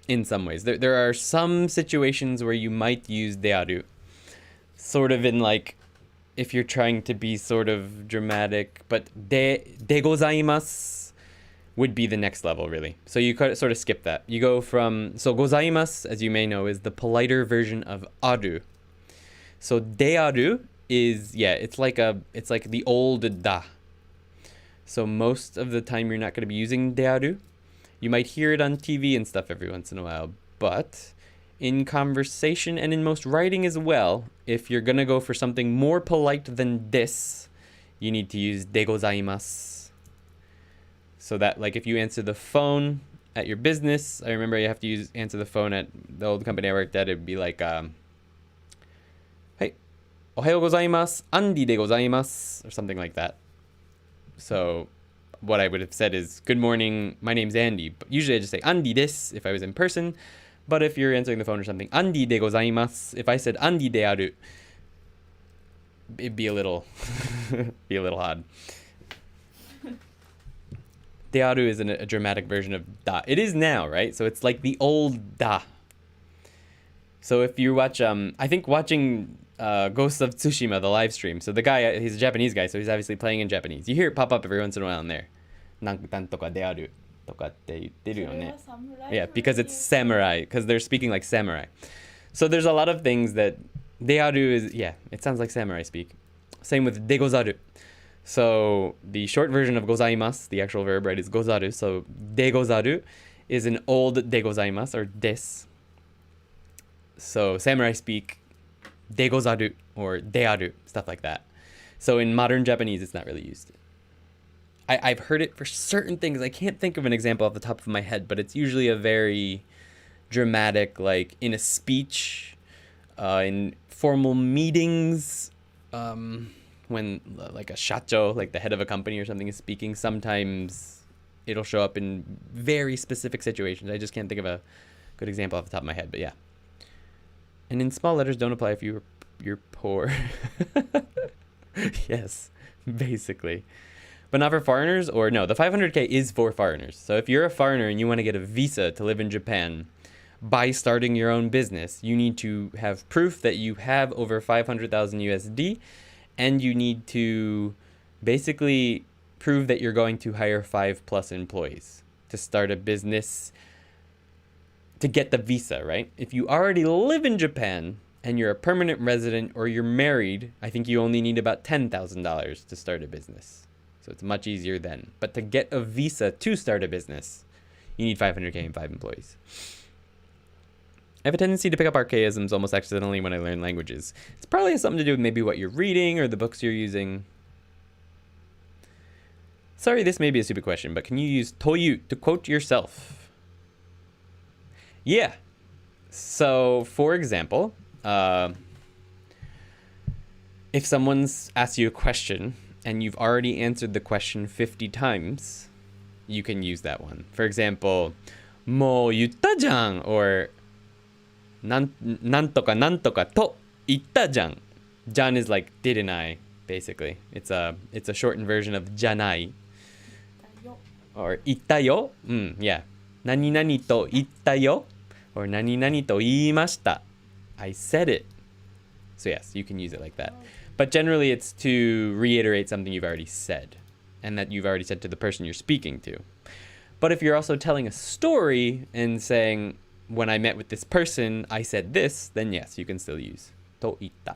in some ways. There are some situations where you might use dearu, sort of in like, if you're trying to be sort of dramatic, but de gozaimasu would be the next level, really. So you could sort of skip that. You go from, so gozaimasu, as you may know, is the politer version of aru. So dearu is, yeah, it's like the old da. So most of the time you're not going to be using dearu. You might hear it on TV and stuff every once in a while, but in conversation and in most writing as well, if you're gonna go for something more polite than this, you need to use de gozaimasu. So that, like, if you answer the phone at your business, I remember you have to answer the phone at the old company I worked at, it'd be like, hey, ohayo gozaimasu, Andy de gozaimasu, or something like that. So what I would have said is, good morning, my name's Andy. But usually I just say Andy desu if I was in person. But if you're answering the phone or something, Andy de gozaimasu. If I said Andy de aru, it'd be a little odd. De aru isn't a dramatic version of da. It is now, right? So it's like the old da. So if you watch, I think watching Ghost of Tsushima, the live stream. So the guy, he's a Japanese guy, so he's obviously playing in Japanese. You hear it pop up every once in a while in there. Nantoka de aru. Yeah, because it's samurai, because they're speaking like samurai. So there's a lot of things that dearu is, yeah, it sounds like samurai speak. Same with de gozaru. So the short version of gozaimasu, the actual verb, right, is gozaru. So de gozaru is an old de gozaimasu, or des. So samurai speak de gozaru or dearu, stuff like that. So in modern Japanese, it's not really used. I've heard it for certain things. I can't think of an example off the top of my head, but it's usually a very dramatic, like in a speech, in formal meetings, when like a shacho, like the head of a company or something, is speaking. Sometimes it'll show up in very specific situations. I just can't think of a good example off the top of my head, but yeah. And in small letters don't apply if you're poor. Yes, basically. But not for foreigners, or no, the 500K is for foreigners. So if you're a foreigner and you want to get a visa to live in Japan by starting your own business, you need to have proof that you have over 500,000 USD, and you need to basically prove that you're going to hire 5+ employees to start a business to get the visa, right? If you already live in Japan and you're a permanent resident or you're married, I think you only need about $10,000 to start a business. So it's much easier then. But to get a visa to start a business, you need 500K and 5 employees. I have a tendency to pick up archaisms almost accidentally when I learn languages. It's probably has something to do with maybe what you're reading or the books you're using. Sorry, this may be a stupid question, but can you use toyu to quote yourself? Yeah. So, for example, if someone's asked you a question and you've already answered the question 50 times, you can use that one. For example, もう言ったじゃん or なんとかなんとかと言ったじゃん. Jan is like didn't I, basically. It's a shortened version of じゃない or 言ったよ. Yeah. 何々と言ったよ or 何々と言いました. I said it. So yes, you can use it like that. But generally it's to reiterate something you've already said and that you've already said to the person you're speaking to. But if you're also telling a story and saying, when I met with this person, I said this, then yes, you can still use to itta.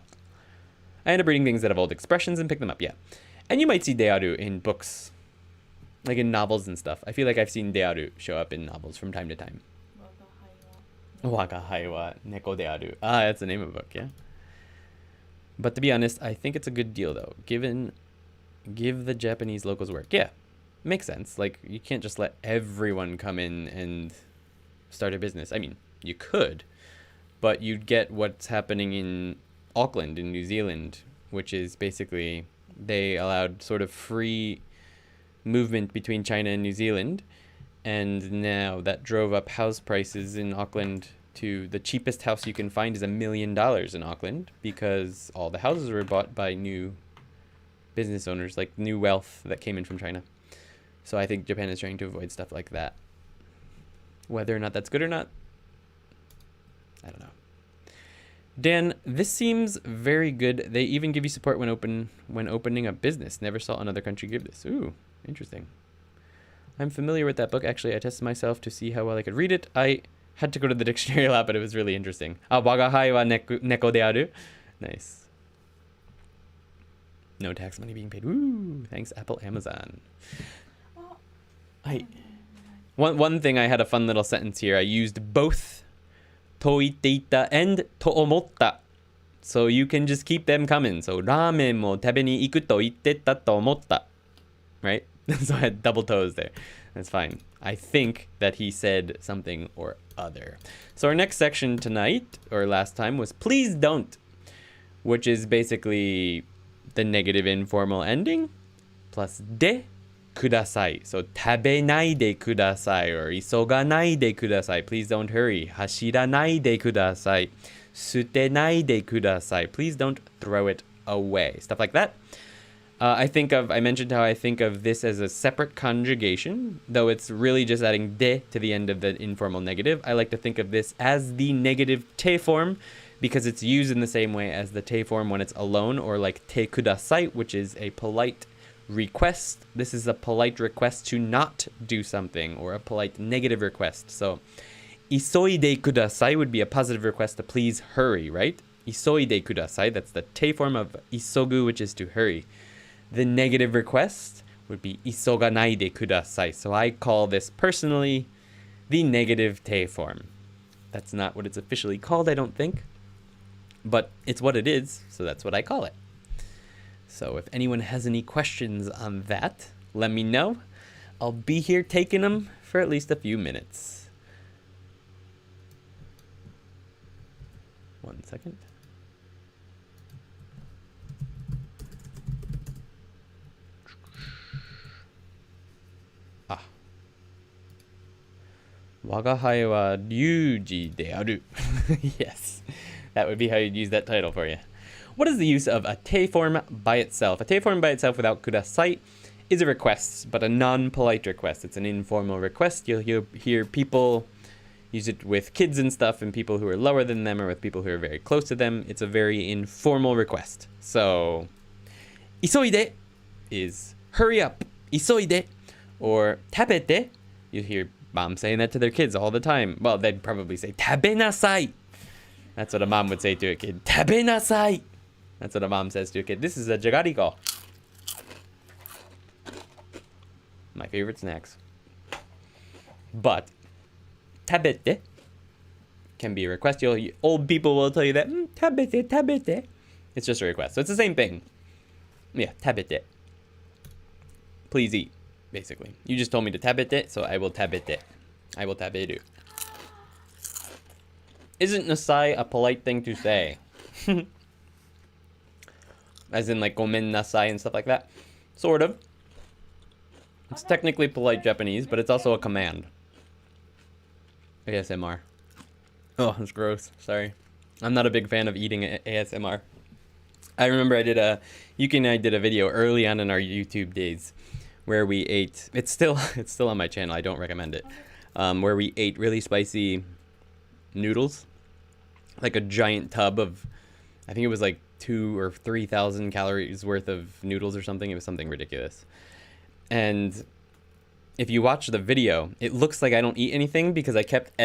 I end up reading things that have old expressions and pick them up, yeah. And you might see Deoru in books, like in novels and stuff. I feel like I've seen Deoru show up in novels from time to time. Wagahai wa neko Deoru. Ah, that's the name of a book, yeah. But to be honest, I think it's a good deal though. Give the Japanese locals work. Yeah, makes sense. Like, you can't just let everyone come in and start a business. I mean, you could, but you'd get what's happening in Auckland in New Zealand, which is basically they allowed sort of free movement between China and New Zealand, and now that drove up house prices in Auckland to the cheapest house you can find is $1 million in Auckland, because all the houses were bought by new business owners, like new wealth that came in from China. So I think Japan is trying to avoid stuff like that. Whether or not that's good or not, I don't know. Dan, this seems very good. They even give you support when opening a business. Never saw another country give this. Ooh, interesting. I'm familiar with that book. Actually, I tested myself to see how well I could read it. I had to go to the dictionary a lot, but it was really interesting. Wagahai wa neko dearu. Nice. No tax money being paid. Woo! Thanks, Apple, Amazon. One thing, I had a fun little sentence here. I used both to itteita and to omotta. So you can just keep them coming. So ramen mo tabe ni iku to itteta to omotta. Right? So I had double toes there. That's fine. I think that he said something or other. So our next section tonight, or last time, was please don't, which is basically the negative informal ending plus de kudasai. So tabenai de kudasai or isoganai de kudasai. Please don't hurry. Hashiranai de kudasai. Sutenai de kudasai. Please don't throw it away. Stuff like that. I mentioned how I think of this as a separate conjugation, though it's really just adding de to the end of the informal negative. I like to think of this as the negative te form because it's used in the same way as the te form when it's alone, or like te kudasai, which is a polite request. This is a polite request to not do something, or a polite negative request. So isoide kudasai would be a positive request to please hurry, right? Isoide kudasai, that's the te form of isogu, which is to hurry. The negative request would be isoganai de kudasai. So I call this personally the negative te form. That's not what it's officially called, I don't think. But it's what it is, so that's what I call it. So if anyone has any questions on that, let me know. I'll be here taking them for at least a few minutes. 1 second. Wagahai wa ryuji de aru. Yes, that would be how you'd use that title for you. What is the use of a te form by itself? A te form by itself without kudasai is a request, but a non-polite request. It's an informal request. You'll hear people use it with kids and stuff, and people who are lower than them, or with people who are very close to them. It's a very informal request. So, isoide is hurry up. Isoide. Or tapete. You hear Mom's saying that to their kids all the time. Well, they'd probably say, "Tabenasai." That's what a mom would say to a kid. "Tabenasai." That's what a mom says to a kid. This is a jagariko. My favorite snacks. But tabete can be a request. Old people will tell you that tabete, tabete. It's just a request. So it's the same thing. Yeah, tabete. Please eat, basically. You just told me to tabete, so I will tabete. I will taberu. Isn't nasai a polite thing to say? As in like gomen nasai and stuff like that? Sort of. It's technically polite Japanese, but it's also a command. ASMR. Oh, that's gross. Sorry. I'm not a big fan of eating ASMR. I remember Yuki and I did a video early on in our YouTube days where we ate, it's still on my channel, I don't recommend it, where we ate really spicy noodles, like a giant tub of, I think it was like 2,000 or 3,000 calories worth of noodles or something. It was something ridiculous. And if you watch the video, it looks like I don't eat anything because I kept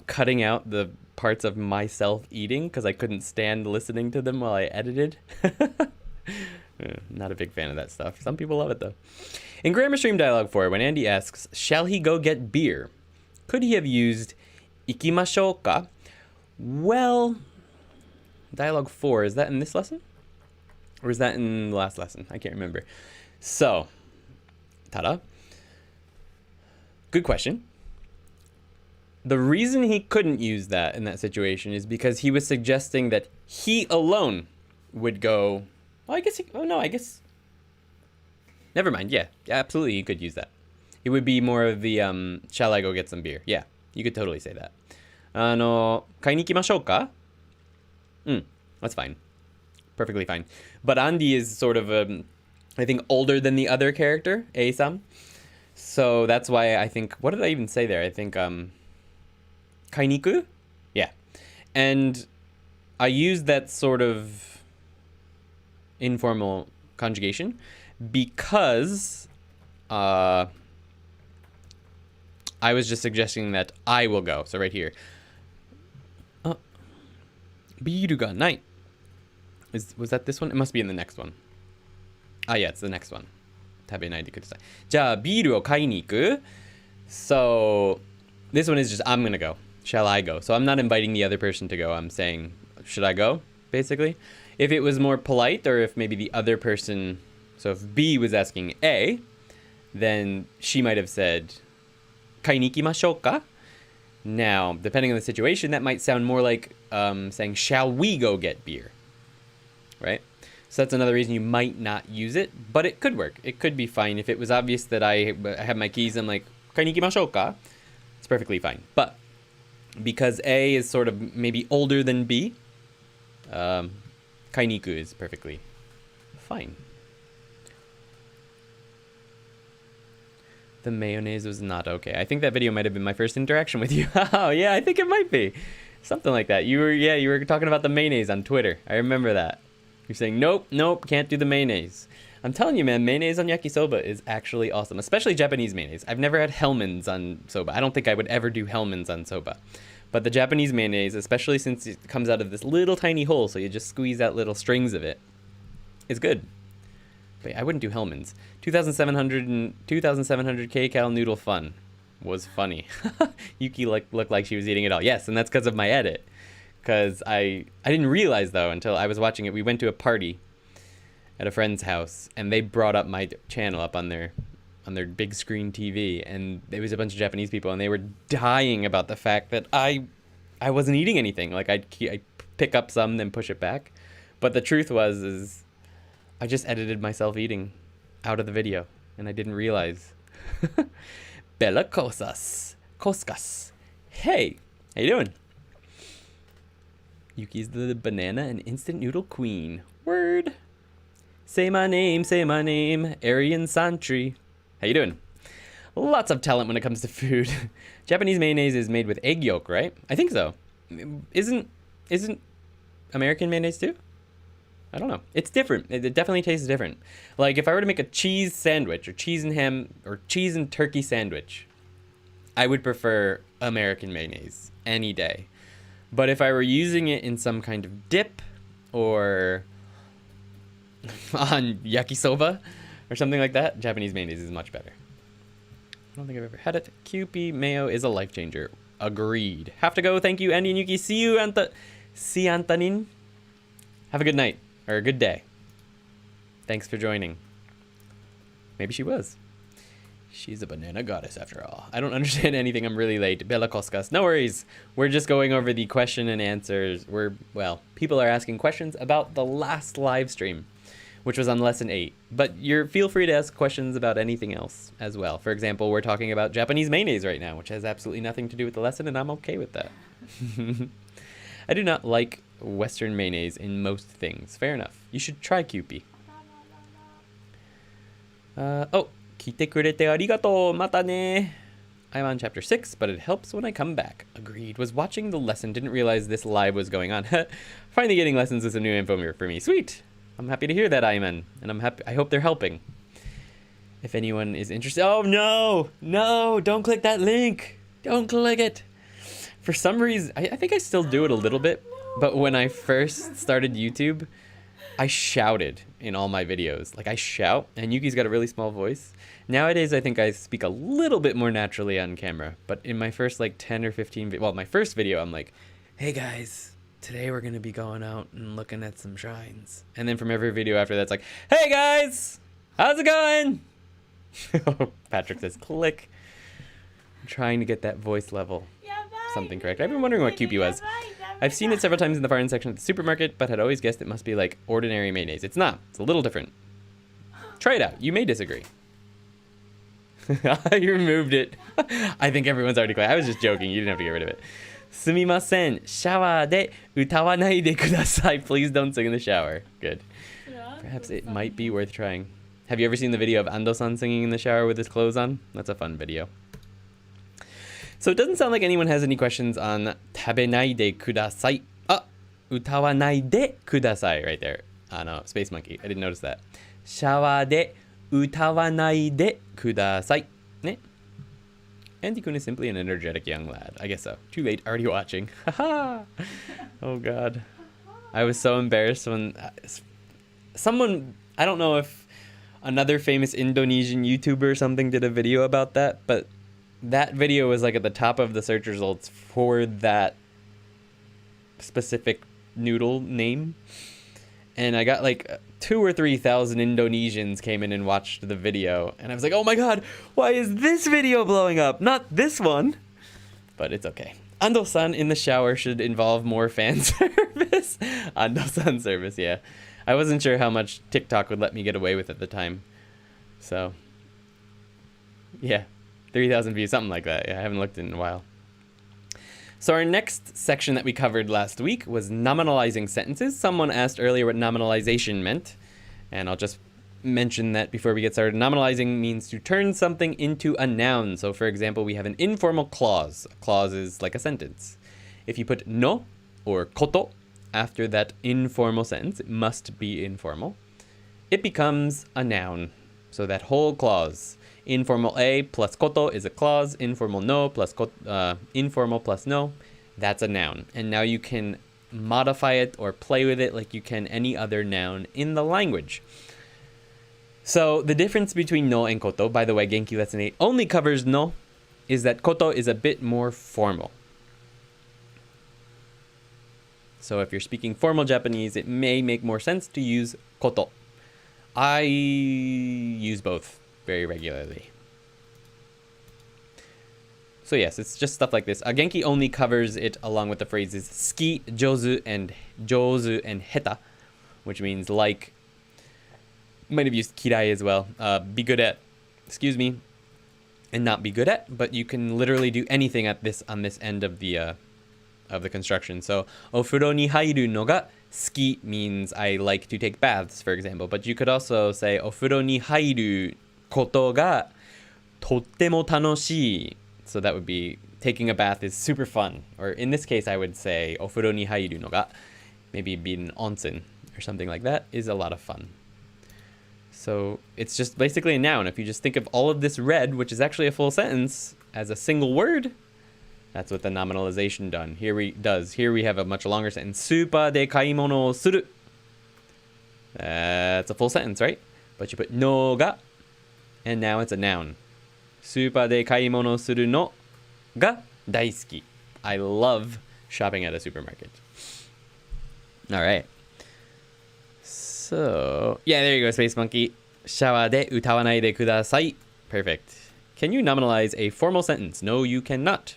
cutting out the parts of myself eating because I couldn't stand listening to them while I edited. Not a big fan of that stuff. Some people love it though. In Grammar Stream Dialogue 4, when Andy asks, "Shall he go get beer?" could he have used "ikimashou ka?" Well, Dialogue 4, is that in this lesson? Or is that in the last lesson? I can't remember. So, tada. Good question. The reason he couldn't use that in that situation is because he was suggesting that he alone would go. Well, I guess. Never mind. Yeah, absolutely, you could use that. It would be more of the "shall I go get some beer?" Yeah, you could totally say that. 買いに行きましょうか? That's fine. Perfectly fine. But Andy is sort of, I think, older than the other character, Ei-san. So that's why I think, what did I even say there? I think, 買いに行く? Yeah. And I used that sort of informal conjugation because I was just suggesting that I will go. So right here. ビールがない. Was that this one? It must be in the next one. Ah, yeah, it's the next one. 食べないでください. じゃあ、ビールを買いに行く? So, this one is just, I'm gonna go. Shall I go? So I'm not inviting the other person to go. I'm saying, should I go? Basically. If it was more polite, or if maybe the other person, so if B was asking A, then she might have said, 買いに行きましょうか? Now, depending on the situation, that might sound more like saying, shall we go get beer? Right? So that's another reason you might not use it, but it could work. It could be fine. If it was obvious that I have my keys, I'm like, 買いに行きましょうか? It's perfectly fine. But because A is sort of maybe older than B, 買いに行く is perfectly fine. The mayonnaise was not okay. I think that video might have been my first interaction with you. Oh, yeah, I think it might be. Something like that. You were talking about the mayonnaise on Twitter. I remember that. You're saying, nope, can't do the mayonnaise. I'm telling you, man, mayonnaise on yakisoba is actually awesome, especially Japanese mayonnaise. I've never had Hellmann's on soba. I don't think I would ever do Hellmann's on soba. But the Japanese mayonnaise, especially since it comes out of this little tiny hole, so you just squeeze out little strings of it, is good. But I wouldn't do Hellmann's. 2,700 kcal noodle fun was funny. Yuki looked like she was eating it all. Yes, and that's because of my edit. Because I didn't realize, though, until I was watching it. We went to a party at a friend's house, and they brought up my channel up on their big screen TV, and there was a bunch of Japanese people, and they were dying about the fact that I wasn't eating anything. Like, I'd pick up some, then push it back. But the truth is I just edited myself eating out of the video, and I didn't realize. Bella Cosas. Coscas. Hey, how you doing? Yuki's the banana and instant noodle queen. Word. Say my name, Aryan Santry. How you doing? Lots of talent when it comes to food. Japanese mayonnaise is made with egg yolk, right? I think so. Isn't American mayonnaise too? I don't know. It's different. It definitely tastes different. Like if I were to make a cheese sandwich or cheese and ham or cheese and turkey sandwich, I would prefer American mayonnaise any day. But if I were using it in some kind of dip or on yakisoba or something like that, Japanese mayonnaise is much better. I don't think I've ever had it. Kewpie mayo is a life changer. Agreed. Have to go. Thank you, Andy and Yuki. See you, See Antanin. Have a good night or a good day. Thanks for joining. Maybe she was. She's a banana goddess after all. I don't understand anything. I'm really late. Bella Koskas. No worries. We're just going over the question and answers. People are asking questions about the last live stream, which was on lesson 8. But feel free to ask questions about anything else as well. For example, we're talking about Japanese mayonnaise right now, which has absolutely nothing to do with the lesson, and I'm okay with that. I do not like Western mayonnaise in most things. Fair enough. You should try Kewpie. 来てくれてありがとう。またね。I'm on chapter 6, but it helps when I come back. Agreed. Was watching the lesson, didn't realize this live was going on. Finally getting lessons with some new info for me. Sweet. I'm happy to hear that, Ayman. And I hope they're helping. If anyone is interested. Oh, no. No, don't click that link. Don't click it. For some reason, I think I still do it a little bit. But when I first started YouTube, I shouted in all my videos. Like, I shout, and Yuki's got a really small voice. Nowadays, I think I speak a little bit more naturally on camera. But in my first, 10 or 15... my first video, I'm like, hey, guys, today we're going to be going out and looking at some shrines. And then from every video after that, it's like, hey, guys, how's it going? Patrick says, click. I'm trying to get that voice level. Something correct. I've been wondering what Kewpie was. I've seen it several times in the foreign section at the supermarket, but had always guessed it must be like ordinary mayonnaise. It's not. It's a little different. Try it out. You may disagree. You removed it. I think everyone's already quiet. I was just joking. You didn't have to get rid of it. Sumimasen. Shower de utawanai de kudasai. Please don't sing in the shower. Good. Perhaps it might be worth trying. Have you ever seen the video of Ando-san singing in the shower with his clothes on? That's a fun video. So it doesn't sound like anyone has any questions on tabenai de kudasai. Utawanai de kudasai right there. No, Space Monkey. I didn't notice that. Shower de utawanai de kudasai. Ne? Andy-kun is simply an energetic young lad. I guess so. Too late. Already watching. Haha. Oh, God. I was so embarrassed when someone, I don't know if another famous Indonesian YouTuber or something did a video about that, but that video was like at the top of the search results for that specific noodle name. And I got 2,000 or 3,000 Indonesians came in and watched the video. And I was like, oh my God, why is this video blowing up? Not this one. But it's okay. Ando-san in the shower should involve more fan service. Ando-san service, yeah. I wasn't sure how much TikTok would let me get away with at the time. So, yeah. 3,000 views, something like that. Yeah, I haven't looked in a while. So our next section that we covered last week was nominalizing sentences. Someone asked earlier what nominalization meant, and I'll just mention that before we get started. Nominalizing means to turn something into a noun. So for example, we have an informal clause. A clause is like a sentence. If you put no or koto after that informal sentence, it must be informal, it becomes a noun. So that whole clause. Informal A plus koto is a clause. Informal no plus informal plus no, that's a noun. And now you can modify it or play with it like you can any other noun in the language. So the difference between no and koto, by the way, Genki lesson 8 only covers no, is that koto is a bit more formal. So if you're speaking formal Japanese, it may make more sense to use koto. I use both very regularly. So yes, it's just stuff like this. Genki only covers it along with the phrases ski, jozu, and heta, which means like. Might have used kirai as well. Be good at, and not be good at. But you can literally do anything on this end of the construction. So ofuro ni hairu no ga suki means I like to take baths, for example. But you could also say ofuro ni hairu koto ga totemo tanoshii. So that would be taking a bath is super fun. Or in this case, I would say ofuro ni hairu no ga, maybe being onsen or something like that, is a lot of fun. So it's just basically a noun. If you just think of all of this red, which is actually a full sentence, as a single word, that's what the nominalization does. Here we have a much longer sentence. スーパーで買い物をする. That's a full sentence, right? But you put no ga, and now it's a noun. スーパーで買い物をするのが大好き. I love shopping at a supermarket. All right. So, yeah, there you go, Space Monkey. シャワーで歌わないでください. Perfect. Can you nominalize a formal sentence? No, you cannot.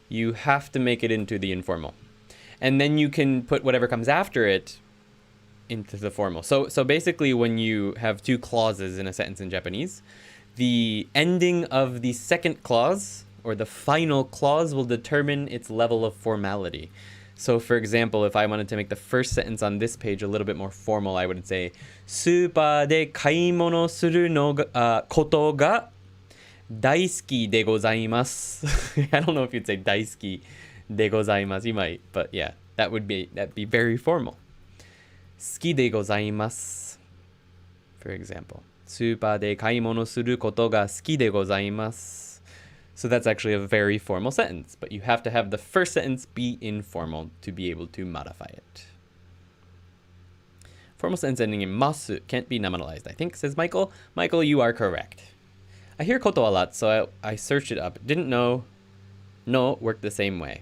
You have to make it into the informal. And then you can put whatever comes after it into the formal. So basically when you have two clauses in a sentence in Japanese, the ending of the second clause or the final clause will determine its level of formality. So for example, if I wanted to make the first sentence on this page a little bit more formal, I would say スーパーで買い物するのがことが大好きでございます. I don't know if you'd say 大好きでございます. You might, but yeah, that'd be very formal. 好きでございます. For example, スーパーで買い物することが好きでございます. So that's actually a very formal sentence, but you have to have the first sentence be informal to be able to modify it. Formal sentence ending in masu can't be nominalized, I think, says Michael. Michael, you are correct. I hear koto a lot, so I searched it up. Didn't know no worked the same way.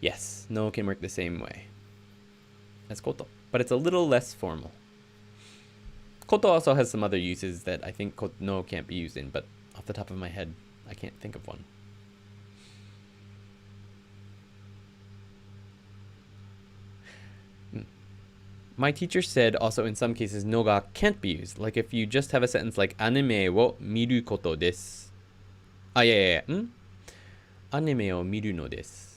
Yes, no can work the same way as koto, but it's a little less formal. Koto also has some other uses that I think no can't be used in, but off the top of my head, I can't think of one. My teacher said also in some cases no ga can't be used. Like if you just have a sentence like anime wo miru koto desu. Yeah. Anime o miru no desu.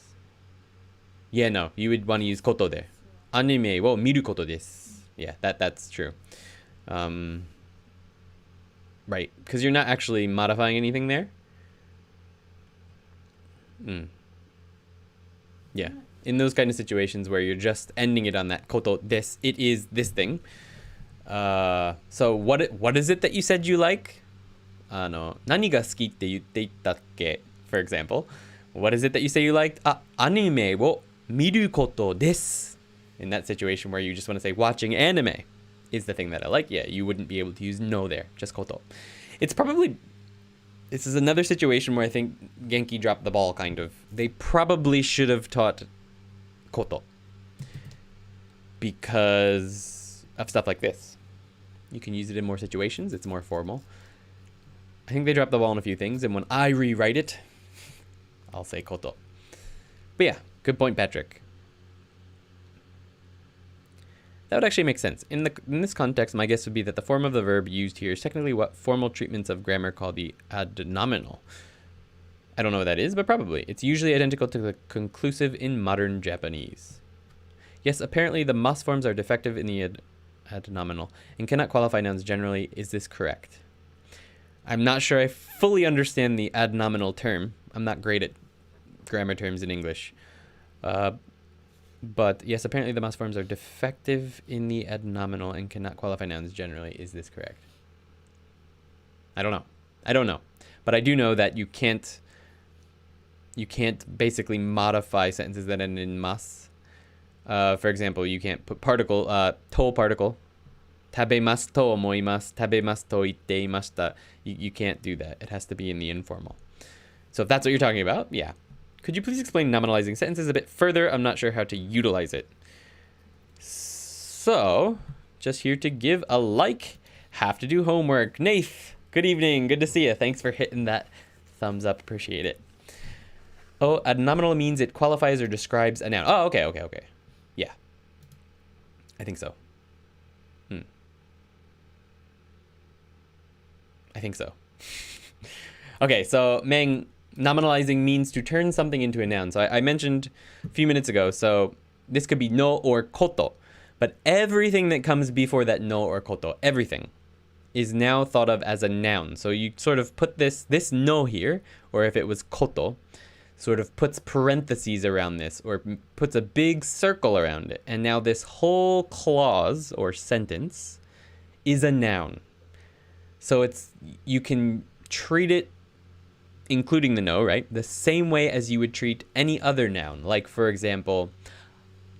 Yeah, no, you would want to use koto there. Anime wo miru koto desu. Yeah, that's true. Right, because you're not actually modifying anything there. Yeah. In those kind of situations where you're just ending it on that koto des, it is this thing. So what is it that you said you like? 何が好きって言っていたっけ? For example, what is it that you say you liked? アニメを見ることです. In that situation where you just want to say watching anime is the thing that I like, yeah, you wouldn't be able to use no there, just koto. This is another situation where I think Genki dropped the ball, kind of. They probably should have taught koto because of stuff like this. You can use it in more situations. It's more formal. I think they dropped the ball on a few things, and when I rewrite it, I'll say koto. But yeah, good point, Patrick. That would actually make sense. In this context, my guess would be that the form of the verb used here is technically what formal treatments of grammar call the adnominal. I don't know what that is, but probably. It's usually identical to the conclusive in modern Japanese. Yes, apparently the mas forms are defective in the adnominal and cannot qualify nouns generally. Is this correct? I'm not sure I fully understand the adnominal term. I'm not great at grammar terms in English. But yes, apparently the mas forms are defective in the adnominal and cannot qualify nouns generally. Is this correct? I don't know. But I do know that you can't basically modify sentences that end in mas. For example, you can't put particle, to particle. Tabemasu to omoimasu, tabemasu to itte imashita. You can't do that. It has to be in the informal. So if that's what you're talking about, yeah. Could you please explain nominalizing sentences a bit further? I'm not sure how to utilize it. So, just here to give a like. Have to do homework. Nath, good evening. Good to see you. Thanks for hitting that thumbs up. Appreciate it. Oh, adnominal means it qualifies or describes a noun. Oh, okay. Yeah. I think so. I think so. Okay, so Meng, nominalizing means to turn something into a noun. So I mentioned a few minutes ago, so this could be no or koto, but everything that comes before that no or koto, everything, is now thought of as a noun. So you sort of put this no here, or if it was koto, sort of puts parentheses around this, or puts a big circle around it. And now this whole clause or sentence is a noun. So you can treat it including the no, right? The same way as you would treat any other noun. Like, for example,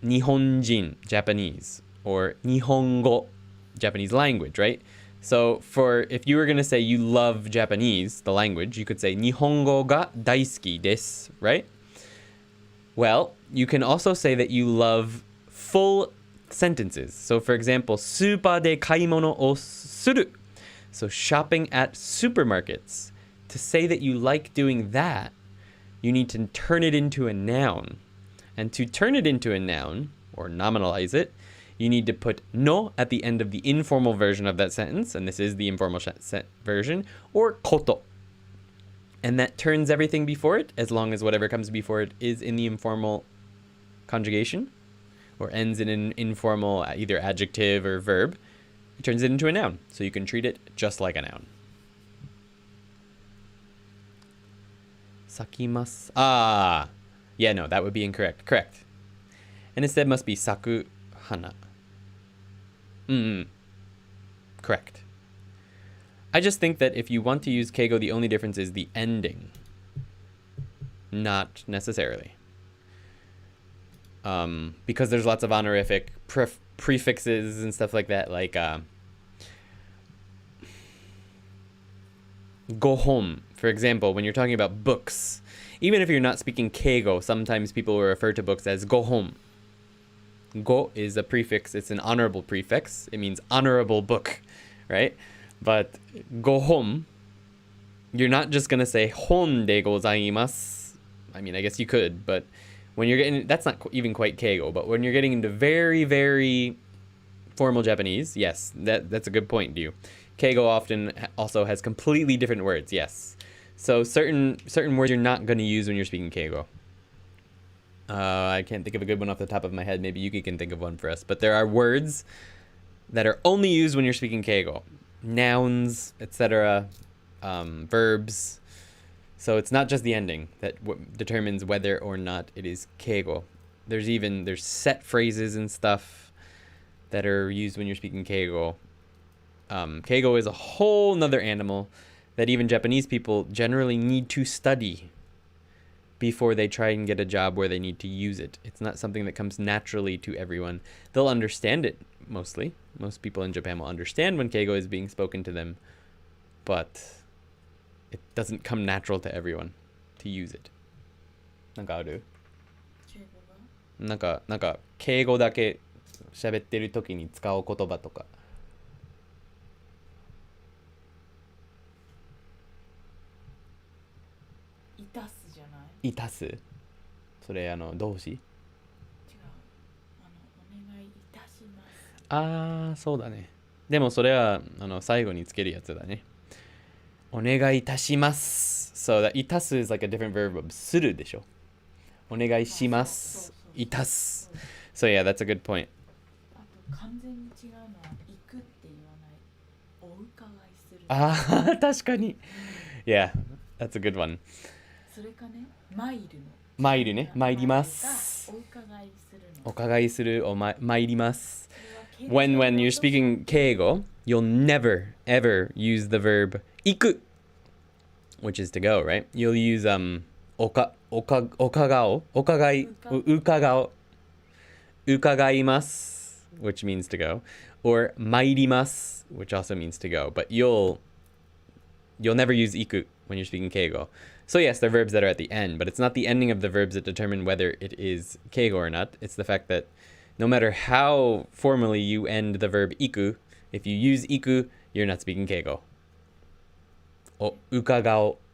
Nihonjin, Japanese, or Nihongo, Japanese language, right? So if you were going to say you love Japanese, the language, you could say Nihongo ga daisuki desu, right? Well, you can also say that you love full sentences. So for example, Super de kaimono o suru. So shopping at supermarkets. To say that you like doing that, you need to turn it into a noun. And to turn it into a noun, or nominalize it, you need to put no at the end of the informal version of that sentence, and this is the informal version, or koto. And that turns everything before it, as long as whatever comes before it is in the informal conjugation, or ends in an informal either adjective or verb. It turns it into a noun, so you can treat it just like a noun. Sakimasu. Ah! Yeah, no, that would be incorrect. Correct. And instead must be saku hana. Correct. I just think that if you want to use keigo, the only difference is the ending. Not necessarily. Because there's lots of honorific prefixes and stuff like that, like gohon, for example, when you're talking about books. Even if you're not speaking keigo, sometimes people will refer to books as gohon. Go is a prefix, it's an honorable prefix. It means honorable book, right? But gohon, you're not just going to say hon de gozaimasu. I mean, I guess you could, but when you're getting, that's not even quite keigo, but when you're getting into very, very formal Japanese, yes, that's a good point, Dew. Keigo often also has completely different words, yes. So certain words you're not going to use when you're speaking keigo. I can't think of a good one off the top of my head. Maybe Yuki can think of one for us. But there are words that are only used when you're speaking keigo. Nouns, etc., verbs. So it's not just the ending that determines whether or not it is keigo. There's set phrases and stuff that are used when you're speaking keigo. Keigo is a whole nother animal that even Japanese people generally need to study before they try and get a job where they need to use it. It's not something that comes naturally to everyone. They'll understand it mostly. Most people in Japan will understand when keigo is being spoken to them, but it doesn't come natural to everyone to use it. なんかある？なんか敬語だけ喋ってる時に使う言葉とか。いたすじゃない？いたす。それ動詞？違う。お願いいたします。ああ、そうだね。でもそれは最後につけるやつだね。お願いいたします。So that いたす is like a different verb of するでしょ。お願いします。いたす。So yeah, that's a good point. あと完全に違うのは行くって言わない。お伺いする。ああ、確かに。Yeah, that's a good one. それかね、参るの。参るね。参ります。お伺いするの。お伺いするを参ります。When you're speaking keigo, you'll never ever use the verb 行く, which is to go, right? You'll use 伺います, which means to go, or 参ります, which also means to go. But you'll never use 行く when you're speaking keigo. So yes, they're verbs that are at the end, but it's not the ending of the verbs that determine whether it is keigo or not. It's the fact that no matter how formally you end the verb 行く, if you use 行く, you're not speaking keigo.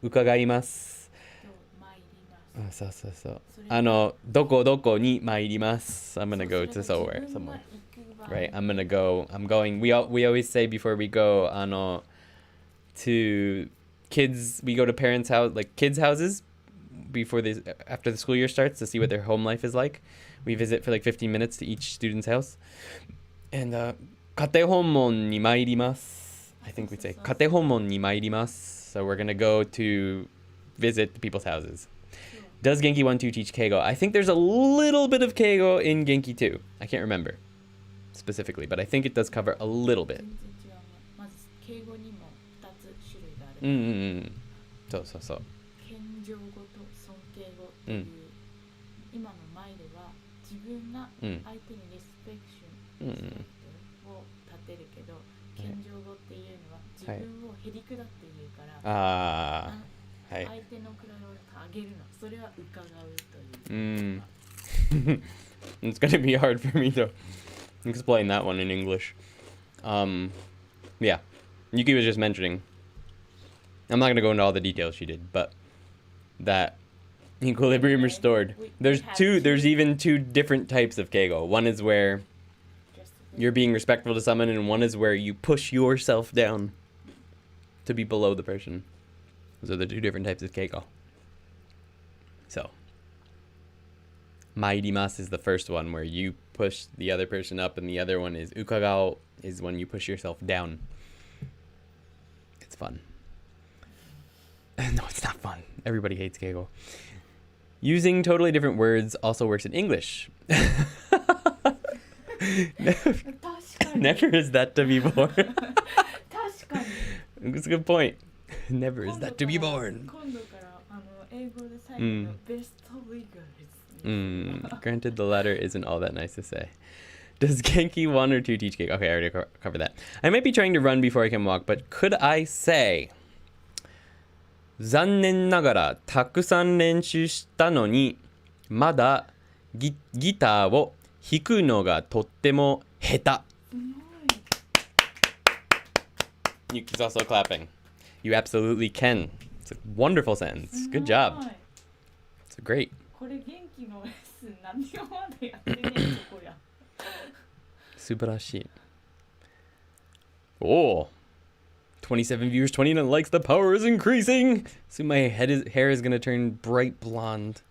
伺います。そうそうそう。どこに参ります。I'm gonna go to somewhere. Right, I'm going. We always say before we go, to kids, we go to parents' house, like kids' houses, after the school year starts to see what their home life is like. We visit for like 15 minutes to each student's house. And 家庭訪問に参ります. I think we'd say 家庭訪問に参ります. So we're gonna go to visit people's houses. Does Genki 1-2 teach Keigo? I think there's a little bit of Keigo in Genki 2. I can't remember specifically, but I think it does cover a little bit. まず敬語にも2つ種類がある。そう。謙譲語と尊敬語という、今の前では自分が相手にリスペクトを立てるけど、謙譲語っていうのは自分をへりくだって言うから、相手の位を上げるの、それは伺うという。It's gonna be hard for me to explain that one in English. Yeah, Yuki was just mentioning. I'm not gonna go into all the details she did, but that equilibrium restored. There's even two different types of keigo. One is where you're being respectful to someone, and one is where you push yourself down to be below the person. Those are the two different types of keigo. So, mairimasu is the first one where you push the other person up, and the other one is ukagao, is when you push yourself down. It's fun. No, it's not fun. Everybody hates keigo. Using totally different words also works in English. Never is that to be born. It's a good point. Never is that to be born. Granted, the latter isn't all that nice to say. Does Genki 1 or 2 teach keigo? Okay, I already covered that. I might be trying to run before I can walk, but could I say... 残念ながらたくさん練習したのにまだギターを弾くのがとっても下手。Yuki's also clapping. You absolutely can. It's a wonderful sentence. Good job. It's great. これ元気のレッスン何秒までやってねえとこや。素晴らしい。Oh. 27 viewers, 29 likes. The power is increasing. Soon my hair is going to turn bright blonde.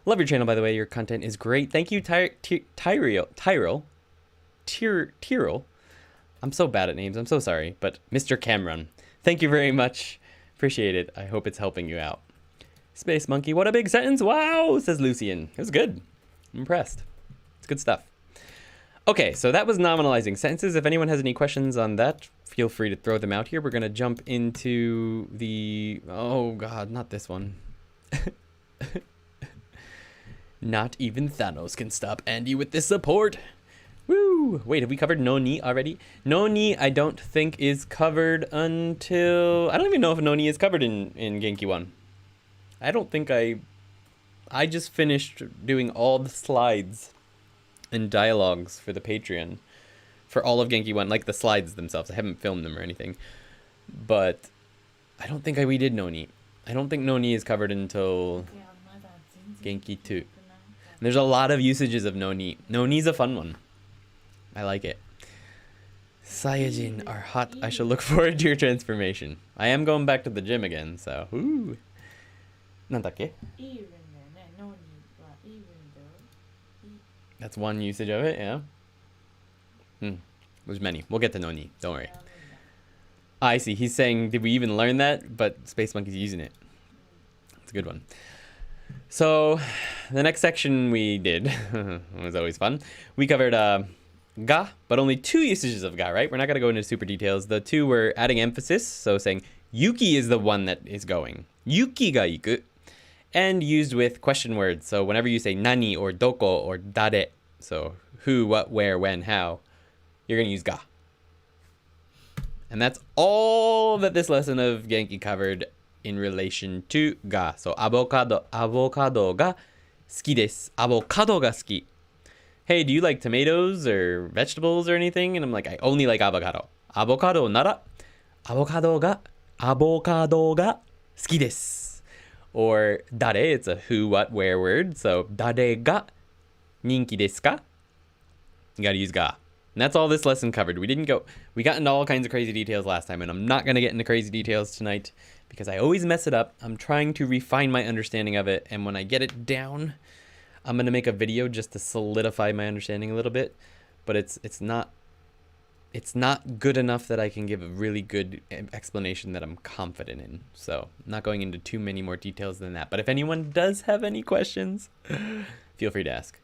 Love your channel, by the way. Your content is great. Thank you, Tyrell. I'm so bad at names. I'm so sorry. But Mr. Cameron, thank you very much. Appreciate it. I hope it's helping you out. Space Monkey, what a big sentence. Wow, says Lucian. It was good. I'm impressed. It's good stuff. Okay, so that was nominalizing sentences. If anyone has any questions on that, feel free to throw them out here. We're going to jump into the... Oh, God, not this one. Not even Thanos can stop Andy with this support. Woo! Wait, have we covered no ni already? No ni, I don't think is covered until... I don't even know if no ni is covered in Genki 1. I don't think I just finished doing all the slides and dialogues for the Patreon for all of Genki 1, like the slides themselves. I haven't filmed them or anything, but I don't think we did Noni. I don't think Noni is covered until Genki 2. And there's a lot of usages of Noni. Noni's a fun one. I like it. Saiyajin are hot. I shall look forward to your transformation. I am going back to the gym again, so ooh. Nandake? That's one usage of it, yeah. There's many. We'll get to Noni. Don't worry. I see. He's saying, did we even learn that? But Space Monkey's using it. It's a good one. So, the next section we did was always fun. We covered ga, but only 2 usages of ga, right? We're not going to go into super details. The 2 were adding emphasis, so saying Yuki is the one that is going. Yuki ga iku. And used with question words. So whenever you say nani or doko or dare, so who, what, where, when, how, you're going to use ga. And that's all that this lesson of Genki covered in relation to ga. So avocado ga suki desu. Avocado ga suki. Hey, do you like tomatoes or vegetables or anything? And I'm like, I only like avocado. Avocado nara avocado ga suki desu. Or dare, it's a who, what, where word. So dare ga ninki desu ka? You gotta use ga. And that's all this lesson covered. We got into all kinds of crazy details last time, and I'm not gonna get into crazy details tonight because I always mess it up. I'm trying to refine my understanding of it, and when I get it down, I'm gonna make a video just to solidify my understanding a little bit. But it's not good enough that I can give a really good explanation that I'm confident in. So I'm not going into too many more details than that. But if anyone does have any questions, feel free to ask.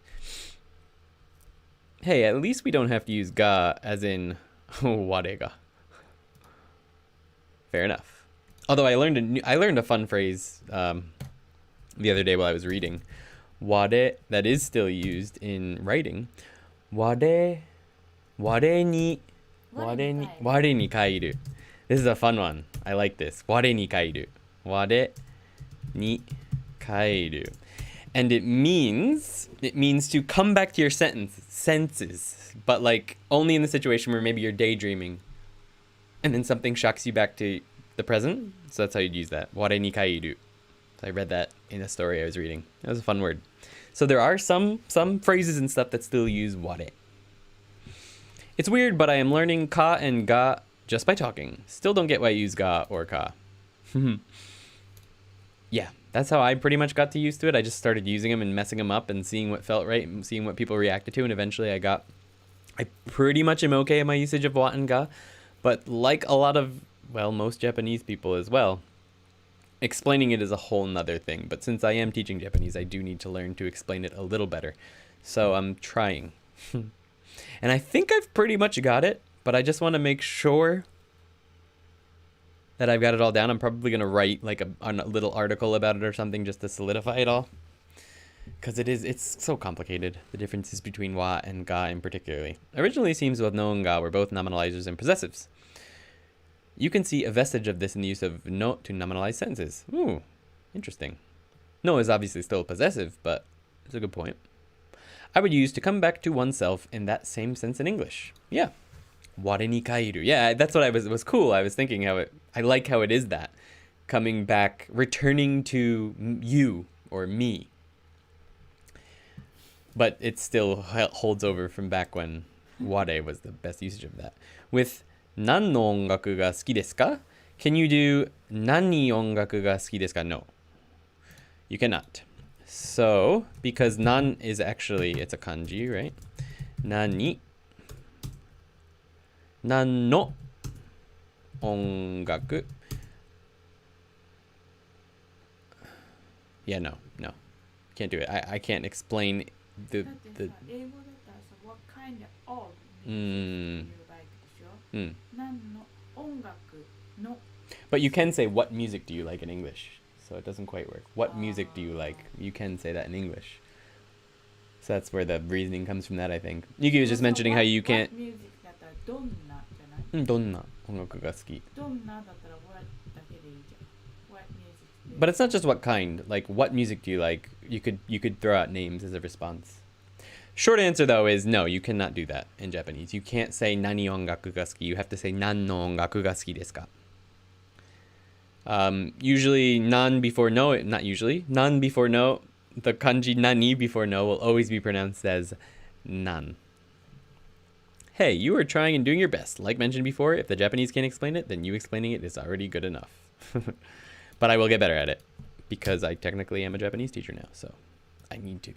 Hey, at least we don't have to use ga as in warega. Fair enough. Although I learned a fun phrase the other day while I was reading. Ware, that is still used in writing. Ware ni kairu. This is a fun one. I like this. Ware ni kairu. Ware ni kairu. And it means to come back to your senses, but like only in the situation where maybe you're daydreaming and then something shocks you back to the present. So that's how you'd use that. Ware ni kairu. So I read that in a story I was reading. That was a fun word. So there are some phrases and stuff that still use ware. It's weird, but I am learning ka and ga just by talking. Still don't get why I use ga or ka. Yeah, that's how I pretty much got to used to it. I just started using them and messing them up and seeing what felt right and seeing what people reacted to. And eventually I pretty much am okay at my usage of wa and ga. But like a lot of, well, most Japanese people as well, explaining it is a whole nother thing. But since I am teaching Japanese, I do need to learn to explain it a little better. So I'm trying. And I think I've pretty much got it, but I just want to make sure that I've got it all down. I'm probably going to write like a little article about it or something just to solidify it all. Because it's so complicated, the differences between wa and ga in particularly. Originally, seems with no and ga were both nominalizers and possessives. You can see a vestige of this in the use of no to nominalize sentences. Ooh, interesting. No is obviously still possessive, but it's a good point. I would use to come back to oneself in that same sense in English. Yeah. Ware ni kairu. Yeah, that's what it was cool. I was thinking I like how it is that. Coming back, returning to you or me. But it still holds over from back when ware was the best usage of that. With nan no ongaku ga suki desu ka? Can you do nani ongaku ga suki desu ka? No. You cannot. So, because nan is actually, it's a kanji, right? Nani. Nan no ongaku. Yeah, no. Can't do it. I can't explain the what kind of music you like? No. But you can say, what music do you like in English? So it doesn't quite work. What music do you like? You can say that in English. So that's where the reasoning comes from that, I think. Yuki was just mentioning how you can't... What music that donna どんな音楽が好き? donna だったら what だけでいいじゃん。What music? But it's not just what kind. Like, what music do you like? You could throw out names as a response. Short answer, though, is no, you cannot do that in Japanese. You can't say nani ongaku ga suki. You have to say nan no ongaku ga suki desu ka? Usually, nan before no, not usually, nan before no, the kanji nani before no will always be pronounced as nan. Hey, you are trying and doing your best. Like mentioned before, if the Japanese can't explain it, then you explaining it is already good enough. But I will get better at it because I technically am a Japanese teacher now, so I need to.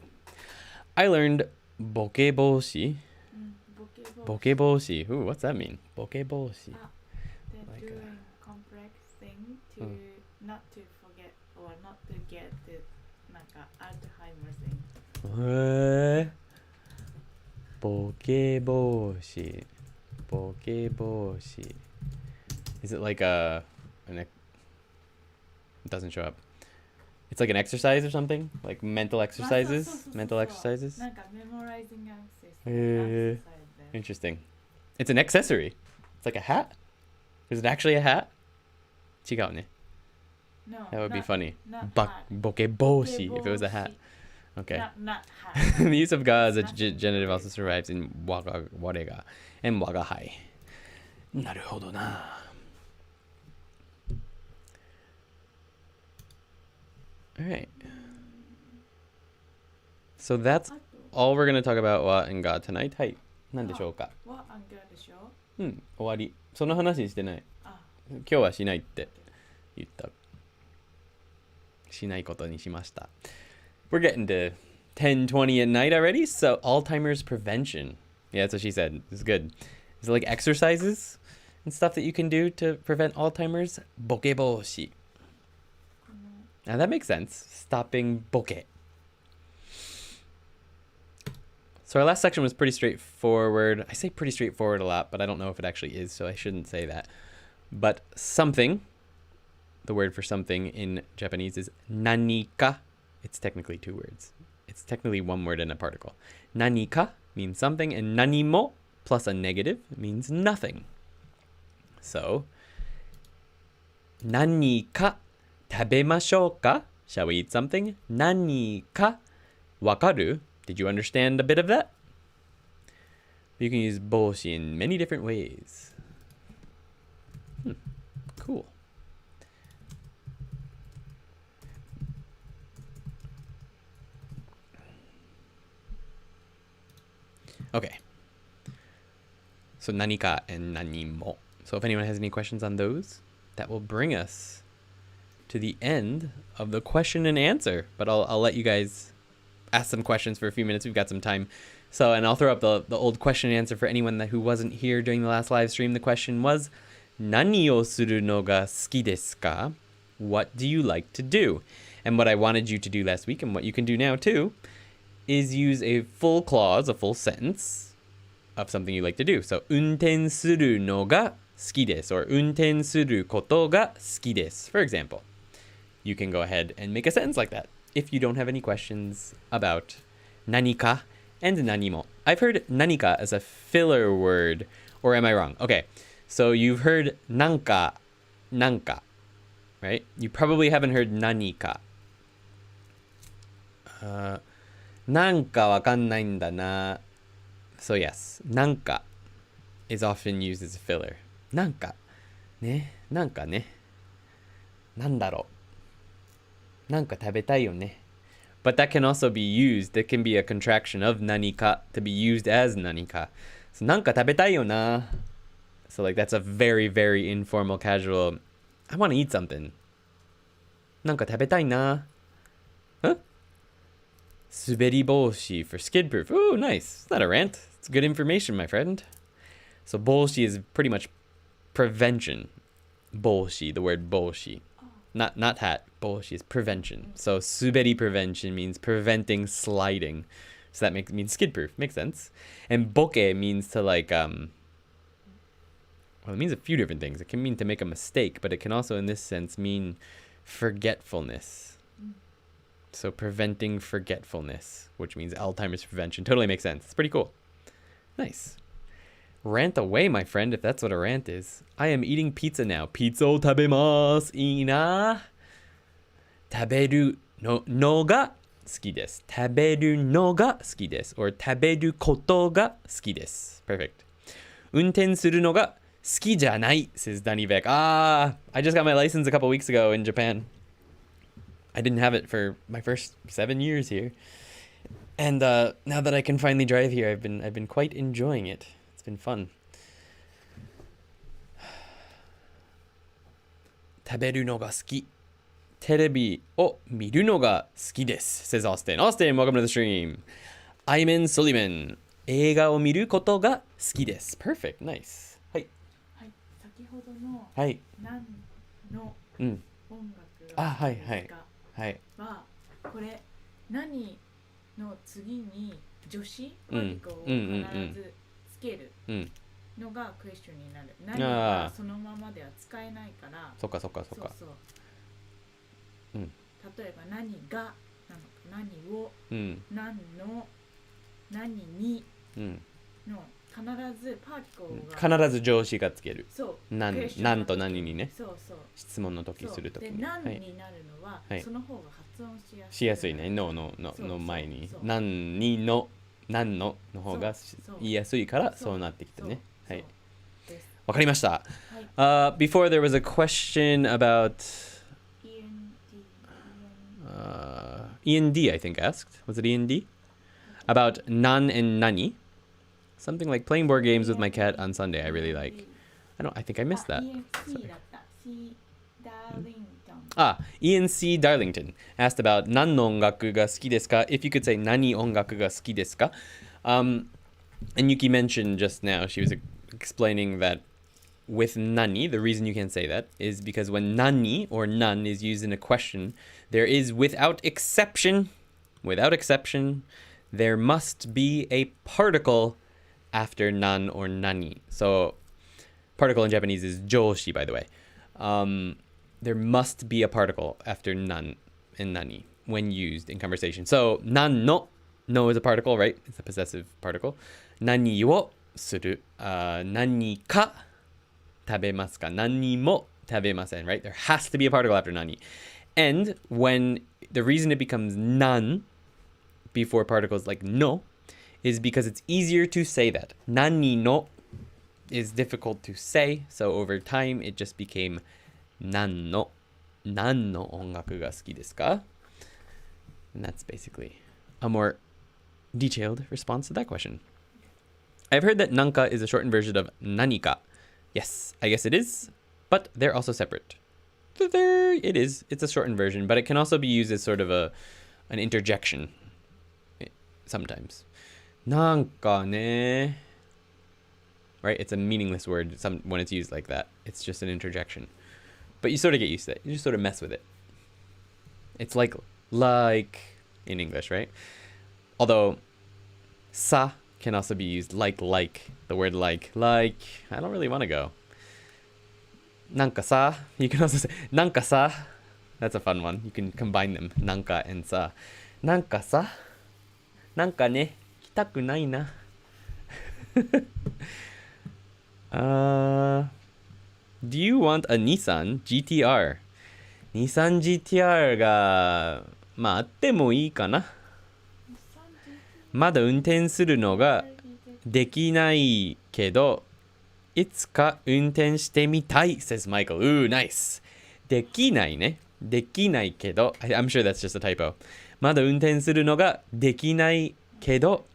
I learned bokeboshi. Bokeboshi. Ooh, what's that mean? Bokeboshi. They're doing complex thing to not to forget or not to get the Alzheimer thing. Bokeboshi. Bokeboshi. Is it like it doesn't show up. It's like an exercise or something? Like mental exercises? Mental exercises? Memorizing exercise. Interesting. It's an accessory. It's like a hat? Is it actually a hat? 違うね. No. That would be funny. Not Bokeboshi if it was a hat. Okay. Not hat. The use of ga as a genitive also survives in warega and wagahai. なるほどな. Alright. So that's all we're going to talk about wa and ga tonight. はい。何でしょうか? What I'm good でしょ? 終わり。その話してない。今日はしないって言った。しないことにしました。We're getting to 10:20 at night already, so Alzheimer's prevention. Yeah, that's what she said. It's good. Is it like exercises and stuff that you can do to prevent Alzheimer's? Bokeboshi. Now that makes sense. Stopping boke. So our last section was pretty straightforward. I say pretty straightforward a lot, but I don't know if it actually is, so I shouldn't say that. But something the word for something in Japanese is nanika. It's technically two words. It's technically one word and a particle. Nanika means something, and nanimo plus a negative means nothing. So, nanika tabemashou ka? Shall we eat something? Nanika wakaru? Did you understand a bit of that? You can use boshi in many different ways. Cool. Okay. So nanika and nanimo. So if anyone has any questions on those, that will bring us to the end of the question and answer. But I'll let you guys ask some questions for a few minutes. We've got some time. So, and I'll throw up the old question and answer for anyone who wasn't here during the last live stream. The question was, Nani o suru no ga suki desu ka? What do you like to do? And what I wanted you to do last week, and what you can do now too, is use a full clause, a full sentence of something you like to do. So, unten suru no ga suki desu, or unten suru koto ga suki desu, for example. You can go ahead and make a sentence like that if you don't have any questions about nanika and nanimo. I've heard nanika as a filler word, or am I wrong? Okay, so you've heard nanka, right? You probably haven't heard nanika. Nanka wakannai nda na. So yes, nanka is often used as a filler. Nanka ne, nandaro. Nanka tabetai yo ne. But that can also be used. That can be a contraction of nanika to be used as nanika. So nanka tabetai yo na. So like that's a very, very informal, casual. I want to eat something. Nanka tabetai na. Huh? Suberi boshi for skid proof. Ooh, nice. It's not a rant. It's good information, my friend. So boshi is pretty much prevention. Boshi, the word boshi. Not hat. Boshi is prevention. So suberi prevention means preventing sliding. So that means skid proof. Makes sense. And boke means to like well, it means a few different things. It can mean to make a mistake, but it can also in this sense mean forgetfulness. So preventing forgetfulness, which means Alzheimer's prevention. Totally makes sense. It's pretty cool. Nice. Rant away, my friend, if that's what a rant is. I am eating pizza now. Pizza o tabemasu. Ii na. Taberu no ga suki desu. Taberu no ga suki desu. Or taberu koto ga suki desu. Perfect. Unten suru no ga suki janai, says Danivek. I just got my license a couple weeks ago in Japan. I didn't have it for my first 7 years here. And now that I can finally drive here, I've been quite enjoying it. It's been fun. Taberu no ga suki. Terebi o miru no ga suki desu, says Austin. Austin, welcome to the stream. Ayman Suleiman. Eiga o miru koto ga suki desu. Perfect. Nice. Hai. 先ほどのはい。何のうん。音楽が好きですかはい。はこれ何の次に助詞パーティクルを必ずつけるのがクエスチョンになる。何はそのままでは使えないから。そっか。そう。うん。例えば何がなのか、何を、何の、何にの必ずパーティクルが必ず助詞がつける。そう。何と何にね。そう。質問の時する時に。で何になるのは、その方が発音しやすい。しやすいね。の前に。何にの何の方が言いやすいからそうなってきてね。はい。わかりました。Before there was a question about END, I think asked. Was it END? About nan and nani. Something like playing board games with my cat on Sunday. I really like. I think I missed that. ENC Darlington asked about nan no ongaku ga suki desu ka? If you could say nani ongaku ga suki desu ka? And Yuki mentioned just now, she was explaining that with nani, the reason you can say that is because when nani or nan is used in a question, there is without exception, there must be a particle after nan or nani. So particle in Japanese is joshi, by the way. there must be a particle after nan and nani when used in conversation. So nan no is a particle, right? It's a possessive particle. Nani wo suru, nani ka tabemasu ka, nani mo tabemasen, right? There has to be a particle after nani. And when the reason it becomes nan before particles like no is because it's easier to say that. Nani no is difficult to say, so over time it just became nan no ongaku ga suki desu ka? And that's basically a more detailed response to that question. I've heard that nanka is a shortened version of nanika. Yes, I guess it is, but they're also separate. It is. It's a shortened version, but it can also be used as sort of an interjection sometimes. Nanka ne. Right? It's a meaningless word when it's used like that. It's just an interjection. But you sort of get used to it. You just sort of mess with it. It's like in English, right? Although sa can also be used like the word like I don't really want to go. Nanka sa, you can also say nanka sa. That's a fun one. You can combine them, nanka and sa. Nanka sa, nanka ne kitaku nai na. Do you want a Nissan GTR? Nissan GTR がまああってもいいかな。まだ運転するのができないけど、いつか運転してみたい says Michael. Ooh, nice. できないね。できないけど、I'm sure that's just a typo. まだ運転するのができないけど、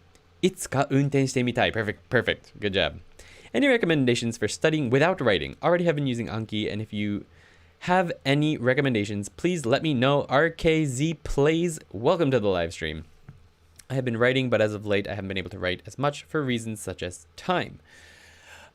いつか運転してみたい. Perfect, perfect. Good job. Any recommendations for studying without writing? Already have been using Anki, and if you have any recommendations, please let me know. RKZ Plays, welcome to the live stream. I have been writing, but as of late, I haven't been able to write as much for reasons such as time.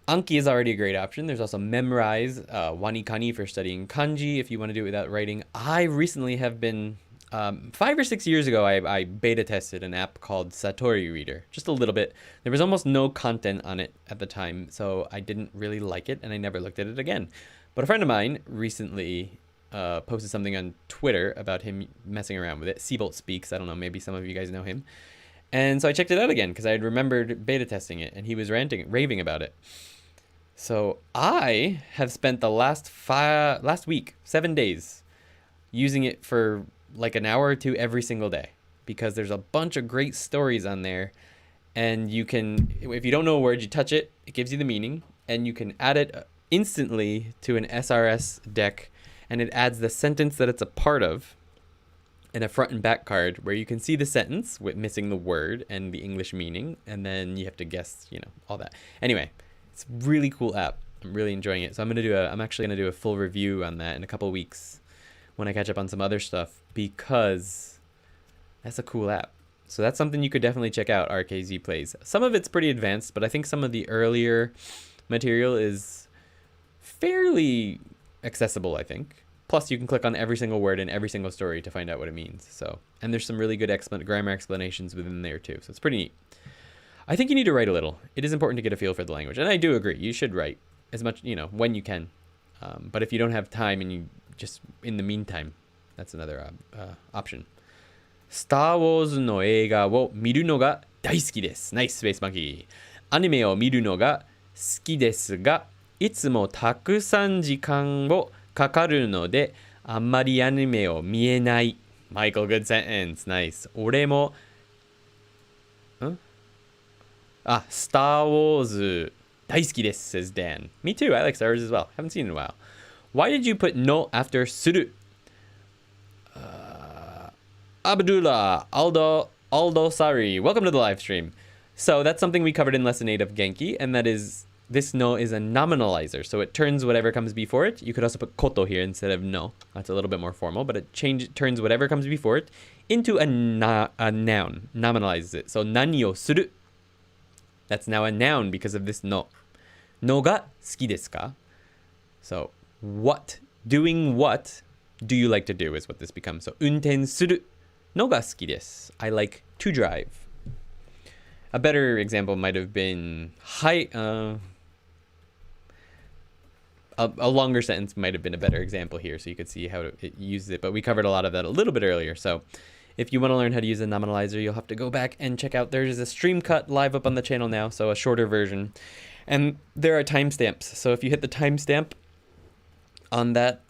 Anki is already a great option. There's also Memrise, Wanikani for studying kanji if you want to do it without writing. I recently have been, 5 or 6 years ago, I beta tested an app called Satori Reader, just a little bit. There was almost no content on it at the time, so I didn't really like it, and I never looked at it again. But a friend of mine recently posted something on Twitter about him messing around with it. Seabolt Speaks, I don't know, maybe some of you guys know him. And so I checked it out again because I had remembered beta testing it, and he was raving about it. So I have spent the last week, 7 days, using it for like an hour or two every single day because there's a bunch of great stories on there, and you can, if you don't know a word, you touch it, it gives you the meaning, and you can add it instantly to an SRS deck, and it adds the sentence that it's a part of and a front and back card where you can see the sentence with missing the word and the English meaning, and then you have to guess, all that. Anyway, it's a really cool app. I'm really enjoying it. So I'm actually gonna do a full review on that in a couple weeks when I catch up on some other stuff, because that's a cool app. So that's something you could definitely check out, RKZ Plays. Some of it's pretty advanced, but I think some of the earlier material is fairly accessible, I think. Plus, you can click on every single word in every single story to find out what it means. So, and there's some really good grammar explanations within there too. So it's pretty neat. I think you need to write a little. It is important to get a feel for the language. And I do agree. You should write as much, when you can. But if you don't have time and you just, in the meantime, that's another option. Star Wars の映画を見るのが大好きです。ナイススペースマンキー。アニメを見るのが好きですが、いつもたくさん時間をかかるので、あんまりアニメを見えない。Michael, good sentence. Nice. 俺も、Star Wars 大好きです says Dan. Me too. I like Star Wars as well. Haven't seen it in a while. Why did you put no after suru? Abdullah, Aldo Sari, welcome to the live stream. So that's something we covered in lesson 8 of Genki, and that is this no is a nominalizer. So it turns whatever comes before it. You could also put koto here instead of no. That's a little bit more formal, but it turns whatever comes before it into a noun, nominalizes it. So nani o suru. That's now a noun because of this no. No ga suki desu ka? So doing what do you like to do is what this becomes. So unten suru no ga suki desu. I like to drive. A better example might have been a longer sentence might have been a better example here, so you could see how it uses it. But we covered a lot of that a little bit earlier. So if you want to learn how to use a nominalizer, you'll have to go back and check out. There's a stream cut live up on the channel now, so a shorter version. And there are timestamps. So if you hit the timestamp on that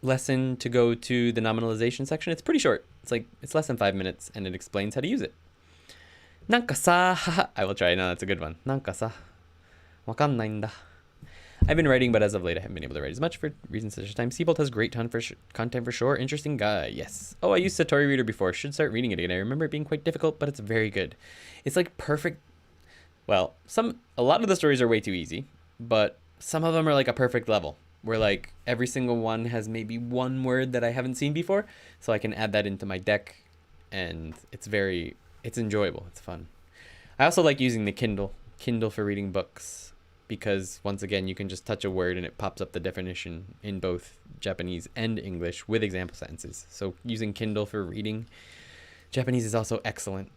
lesson to go to the nominalization section, it's pretty short. It's less than 5 minutes, and it explains how to use it. Nankasa, I will try. No, that's a good one. Nankasa, wakannai nda. I've been writing, but as of late, I haven't been able to write as much for reasons such as time. Seabolt has great content for sure. Interesting guy. Yes. Oh, I used Satori Reader before. Should start reading it again. I remember it being quite difficult, but it's very good. It's like perfect. Well, a lot of the stories are way too easy, but some of them are like a perfect level, where like every single one has maybe one word that I haven't seen before, so I can add that into my deck, and it's enjoyable. It's fun. I also like using the Kindle for reading books, because once again, you can just touch a word and it pops up the definition in both Japanese and English with example sentences. So using Kindle for reading Japanese is also excellent,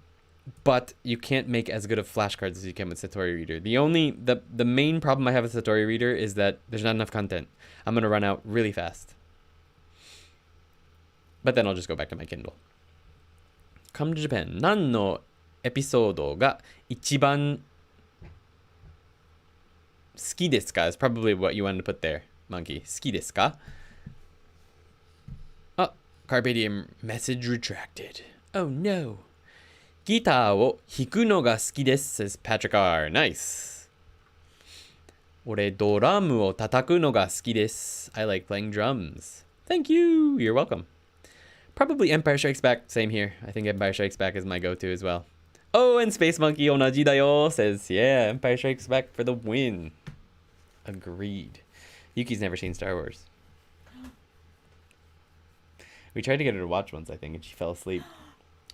but you can't make as good of flashcards as you can with Satori Reader. The main problem I have with Satori Reader is that there's not enough content. I'm going to run out really fast. But then I'll just go back to my Kindle. Come to Japan. 何のエピソードが一番好きですか is probably what you wanted to put there, Monkey. 好きですか? Oh, Carpe Diem message retracted. Oh no. ギターを弾くのが好きです says Patrick R. Nice. 俺ドラムを叩くのが好きです I like playing drums. Thank you. You're welcome. Probably Empire Strikes Back. Same here. I think Empire Strikes Back is my go-to as well. Oh, and Space Monkey 同じだよ says, yeah, Empire Strikes Back for the win. Agreed. Yuki's never seen Star Wars. We tried to get her to watch once, I think, and she fell asleep.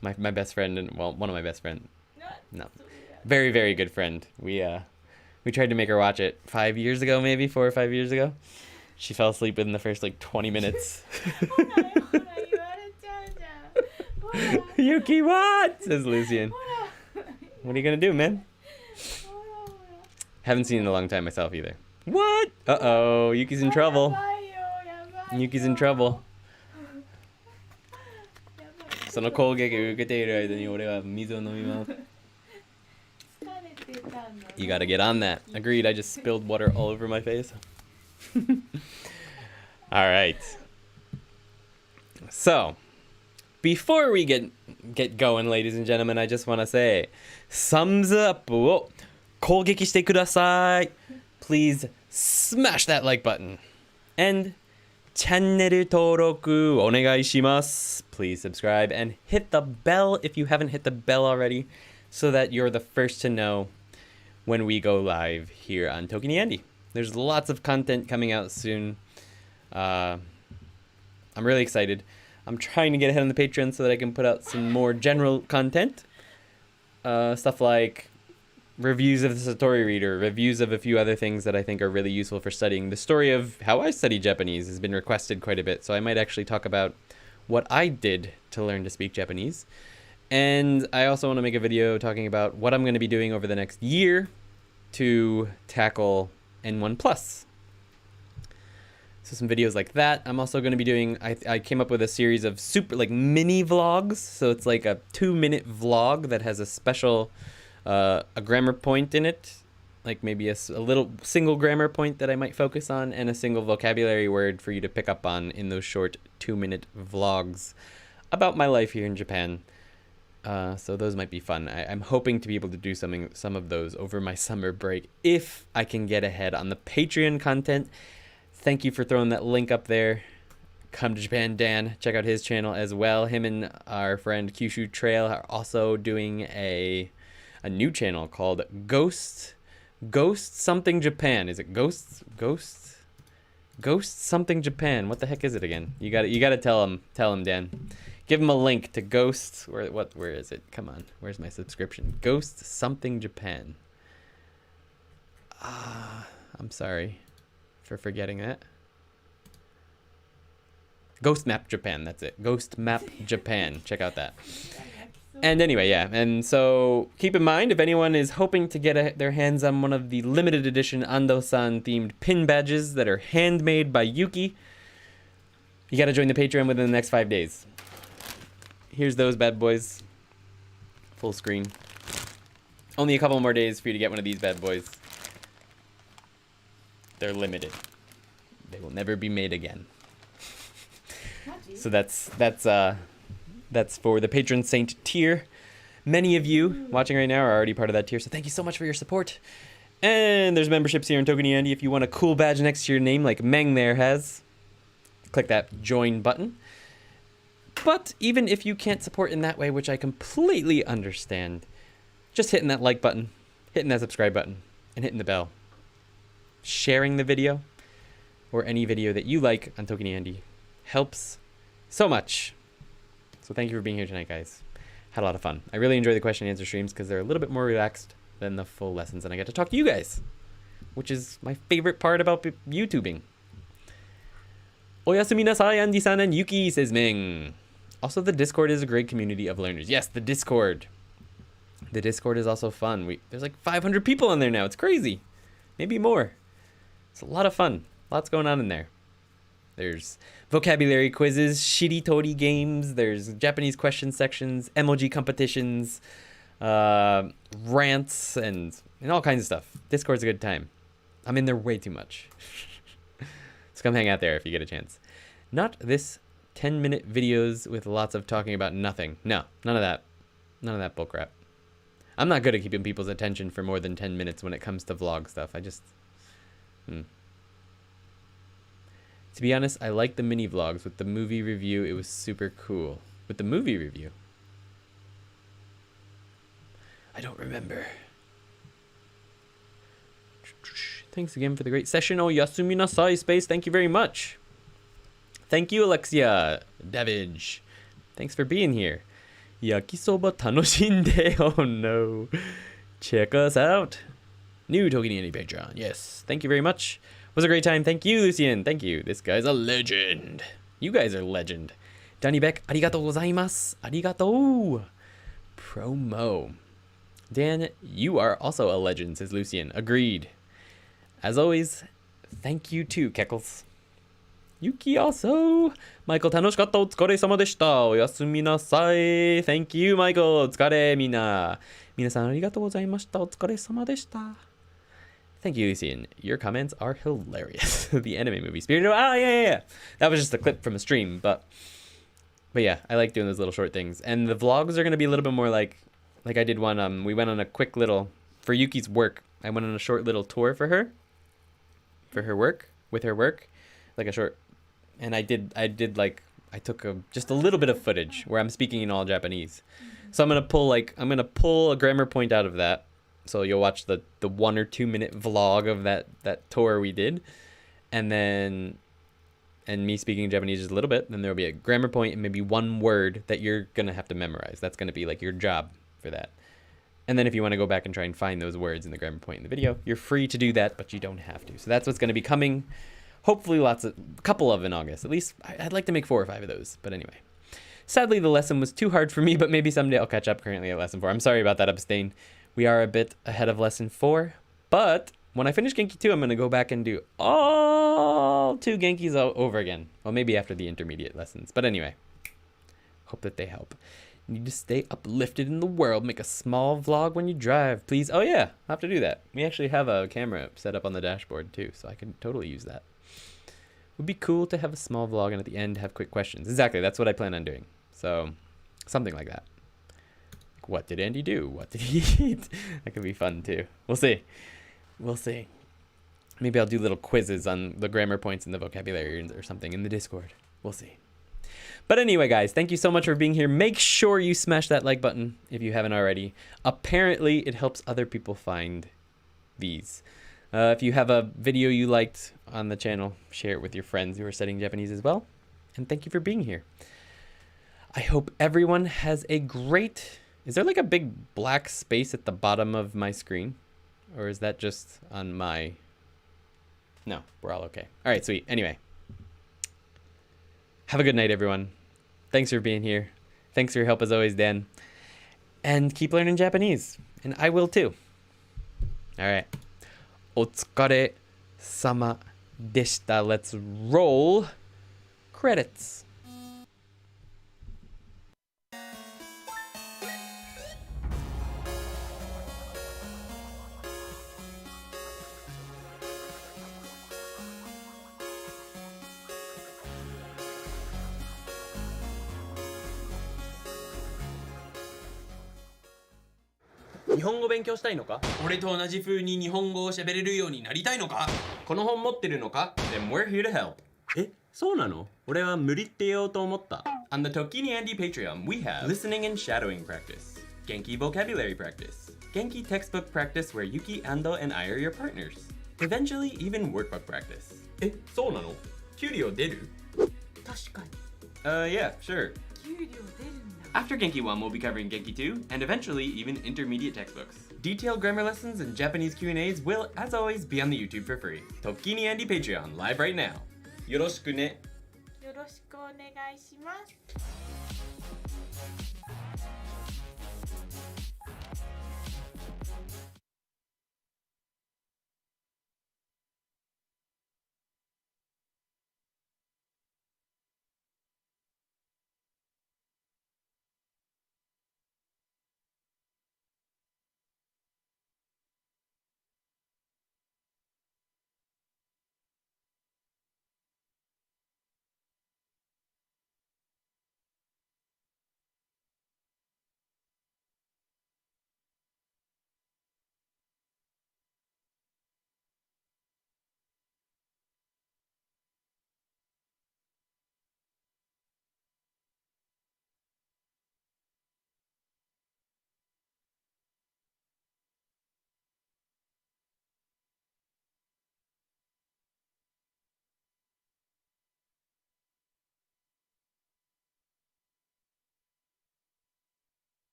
My best friend, and well, one of my best friends. No. Very, very good friend. We tried to make her watch it 5 years ago, maybe 4 or 5 years ago. She fell asleep within the first like 20 minutes. Yuki, what? Says Lucian. What are you gonna do, man? Haven't seen it in a long time myself either. What? Uh-oh, Yuki's in trouble. Yuki's in trouble. その攻撃を受けている間に俺は水を飲みます。You gotta get on that. Agreed, I just spilled water all over my face. All right. So, before we get going, ladies and gentlemen, I just want to say, thumbs up を攻撃してください. Please smash that like button. And チャンネル登録お願いします. Please subscribe and hit the bell if you haven't hit the bell already, so that you're the first to know when we go live here on ToKini Andy. There's lots of content coming out soon. I'm really excited. I'm trying to get ahead on the Patreon so that I can put out some more general content. Stuff like reviews of the Satori Reader, reviews of a few other things that I think are really useful for studying. The story of how I study Japanese has been requested quite a bit, so I might actually talk about what I did to learn to speak Japanese. And I also want to make a video talking about what I'm going to be doing over the next year to tackle N1+. So some videos like that. I'm also going to be doing, I came up with a series of super, like mini vlogs. So it's like a 2-minute vlog that has a special, a grammar point in it. Like maybe a little single grammar point that I might focus on, and a single vocabulary word for you to pick up on in those short 2-minute vlogs about my life here in Japan. So those might be fun. I'm hoping to be able to do some of those over my summer break if I can get ahead on the Patreon content. Thank you for throwing that link up there. Come to Japan Dan. Check out his channel as well. Him and our friend Kyushu Trail are also doing a new channel called Ghost something Japan. Is it Ghost something Japan? What the heck is it again? You got to tell him Dan. Give him a link to Ghost. Where is it? Come on. Where's my subscription? Ghost something Japan. I'm sorry for forgetting that. Ghost Map Japan, that's it. Ghost Map Japan. Check out that. And anyway, yeah. And so keep in mind, if anyone is hoping to get their hands on one of the limited edition Ando-san themed pin badges that are handmade by Yuki, you got to join the Patreon within the next 5 days. Here's those bad boys. Full screen. Only a couple more days for you to get one of these bad boys. They're limited. They will never be made again. So that's for the patron saint tier. Many of you watching right now are already part of that tier, so thank you so much for your support. And there's memberships here in ToKini Andy. If you want a cool badge next to your name like Meng there has, click that join button. But even if you can't support in that way, which I completely understand, just hitting that like button, hitting that subscribe button, and hitting the bell. Sharing the video, or any video that you like on ToKini Andy, helps so much. So thank you for being here tonight, guys. Had a lot of fun. I really enjoy the question and answer streams because they're a little bit more relaxed than the full lessons, and I get to talk to you guys, which is my favorite part about YouTubing. Oyasumi nasai, Andy-san and Yuki, says Ming. Also, the Discord is a great community of learners. Yes, the Discord. The Discord is also fun. There's like 500 people on there now. It's crazy. Maybe more. It's a lot of fun. Lots going on in there. There's vocabulary quizzes, shiritori games, there's Japanese question sections, emoji competitions, rants, and all kinds of stuff. Discord's a good time. I'm in there way too much. So come hang out there if you get a chance. Not this 10-minute videos with lots of talking about nothing. No, none of that. None of that bullcrap. I'm not good at keeping people's attention for more than 10 minutes when it comes to vlog stuff. I just... To be honest, I like the mini vlogs. With the movie review, it was super cool. With the movie review? I don't remember. Thanks again for the great session. Oh, Yasumi Nasai Space, thank you very much. Thank you, Alexia Davidge. Thanks for being here. Yakisoba tanoshinde. Oh no. Check us out. New ToKini Andy Patreon. Yes. Thank you very much. Was a great time. Thank you, Lucien. Thank you. This guy's a legend. You guys are legend. Danny Beck, arigatou gozaimasu. Arigatou. Promo. Dan, you are also a legend, says Lucien. Agreed. As always, thank you too, Keckles. Yuki also. Michael, 楽しかった。お疲れ様でした。おやすみなさい。Thank you, Michael. お疲れ、みんな。皆さんありがとうございました。お疲れ様でした。Thank you, Lucien. Your comments are hilarious. The anime movie Spirited. Ah, yeah. That was just a clip from a stream, but yeah, I like doing those little short things. And the vlogs are gonna be a little bit more like I did one. We went on a quick little for Yuki's work. I went on a short little tour for her work, like a short. And I took just a little bit of footage where I'm speaking in all Japanese. So I'm gonna pull a grammar point out of that. So you'll watch the 1 or 2 minute vlog of that tour we did, and me speaking Japanese just a little bit. Then there'll be a grammar point and maybe one word that you're gonna have to memorize. That's gonna be like your job for that. And then if you want to go back and try and find those words in the grammar point in the video, you're free to do that, but you don't have to. So that's what's gonna be coming. Hopefully a couple of in August. At least I'd like to make 4 or 5 of those. But anyway. Sadly, the lesson was too hard for me, but maybe someday I'll catch up. Currently at lesson 4. I'm sorry about that, Abstain. We are a bit ahead of lesson 4, but when I finish Genki 2, I'm going to go back and do all 2 Genkis over again. Well, maybe after the intermediate lessons. But anyway, hope that they help. Need to stay uplifted in the world. Make a small vlog when you drive, please. Oh yeah, I have to do that. We actually have a camera set up on the dashboard too, so I can totally use that. Would be cool to have a small vlog and at the end have quick questions. Exactly, that's what I plan on doing. So, something like that. What did Andy do? What did he eat? That could be fun too. We'll see. We'll see. Maybe I'll do little quizzes on the grammar points and the vocabulary or something in the Discord. We'll see. But anyway, guys, thank you so much for being here. Make sure you smash that like button if you haven't already. Apparently, it helps other people find these. If you have a video you liked on the channel, share it with your friends who are studying Japanese as well. And thank you for being here. I hope everyone has a great... Is there like a big black space at the bottom of my screen? Or is that just on my... No, we're all okay. All right, sweet. Anyway. Have a good night, everyone. Thanks for being here. Thanks for your help as always, Dan. and keep learning Japanese. And I will too. All right. お疲れ様でした. Let's roll credits. 日本語勉強したいのか？俺と同じ風に日本語を喋れるようになりたいのか？この本持ってるのか？ Then we're here to help. え、そうなの？俺は無理って言おうと思った。On the ToKini Andy Patreon, we have listening and shadowing practice, Genki vocabulary practice, Genki textbook practice where Yuki, Ando, and I are your partners. Eventually, even workbook practice. え、そうなの？給料出る？確かに Yeah, sure. 給料出るんだ After Genki 1, we'll be covering Genki 2, and eventually even intermediate textbooks. Detailed grammar lessons and Japanese Q&As will, as always, be on the YouTube for free. ToKini Andy Patreon, live right now. よろしくね。よろしくお願いします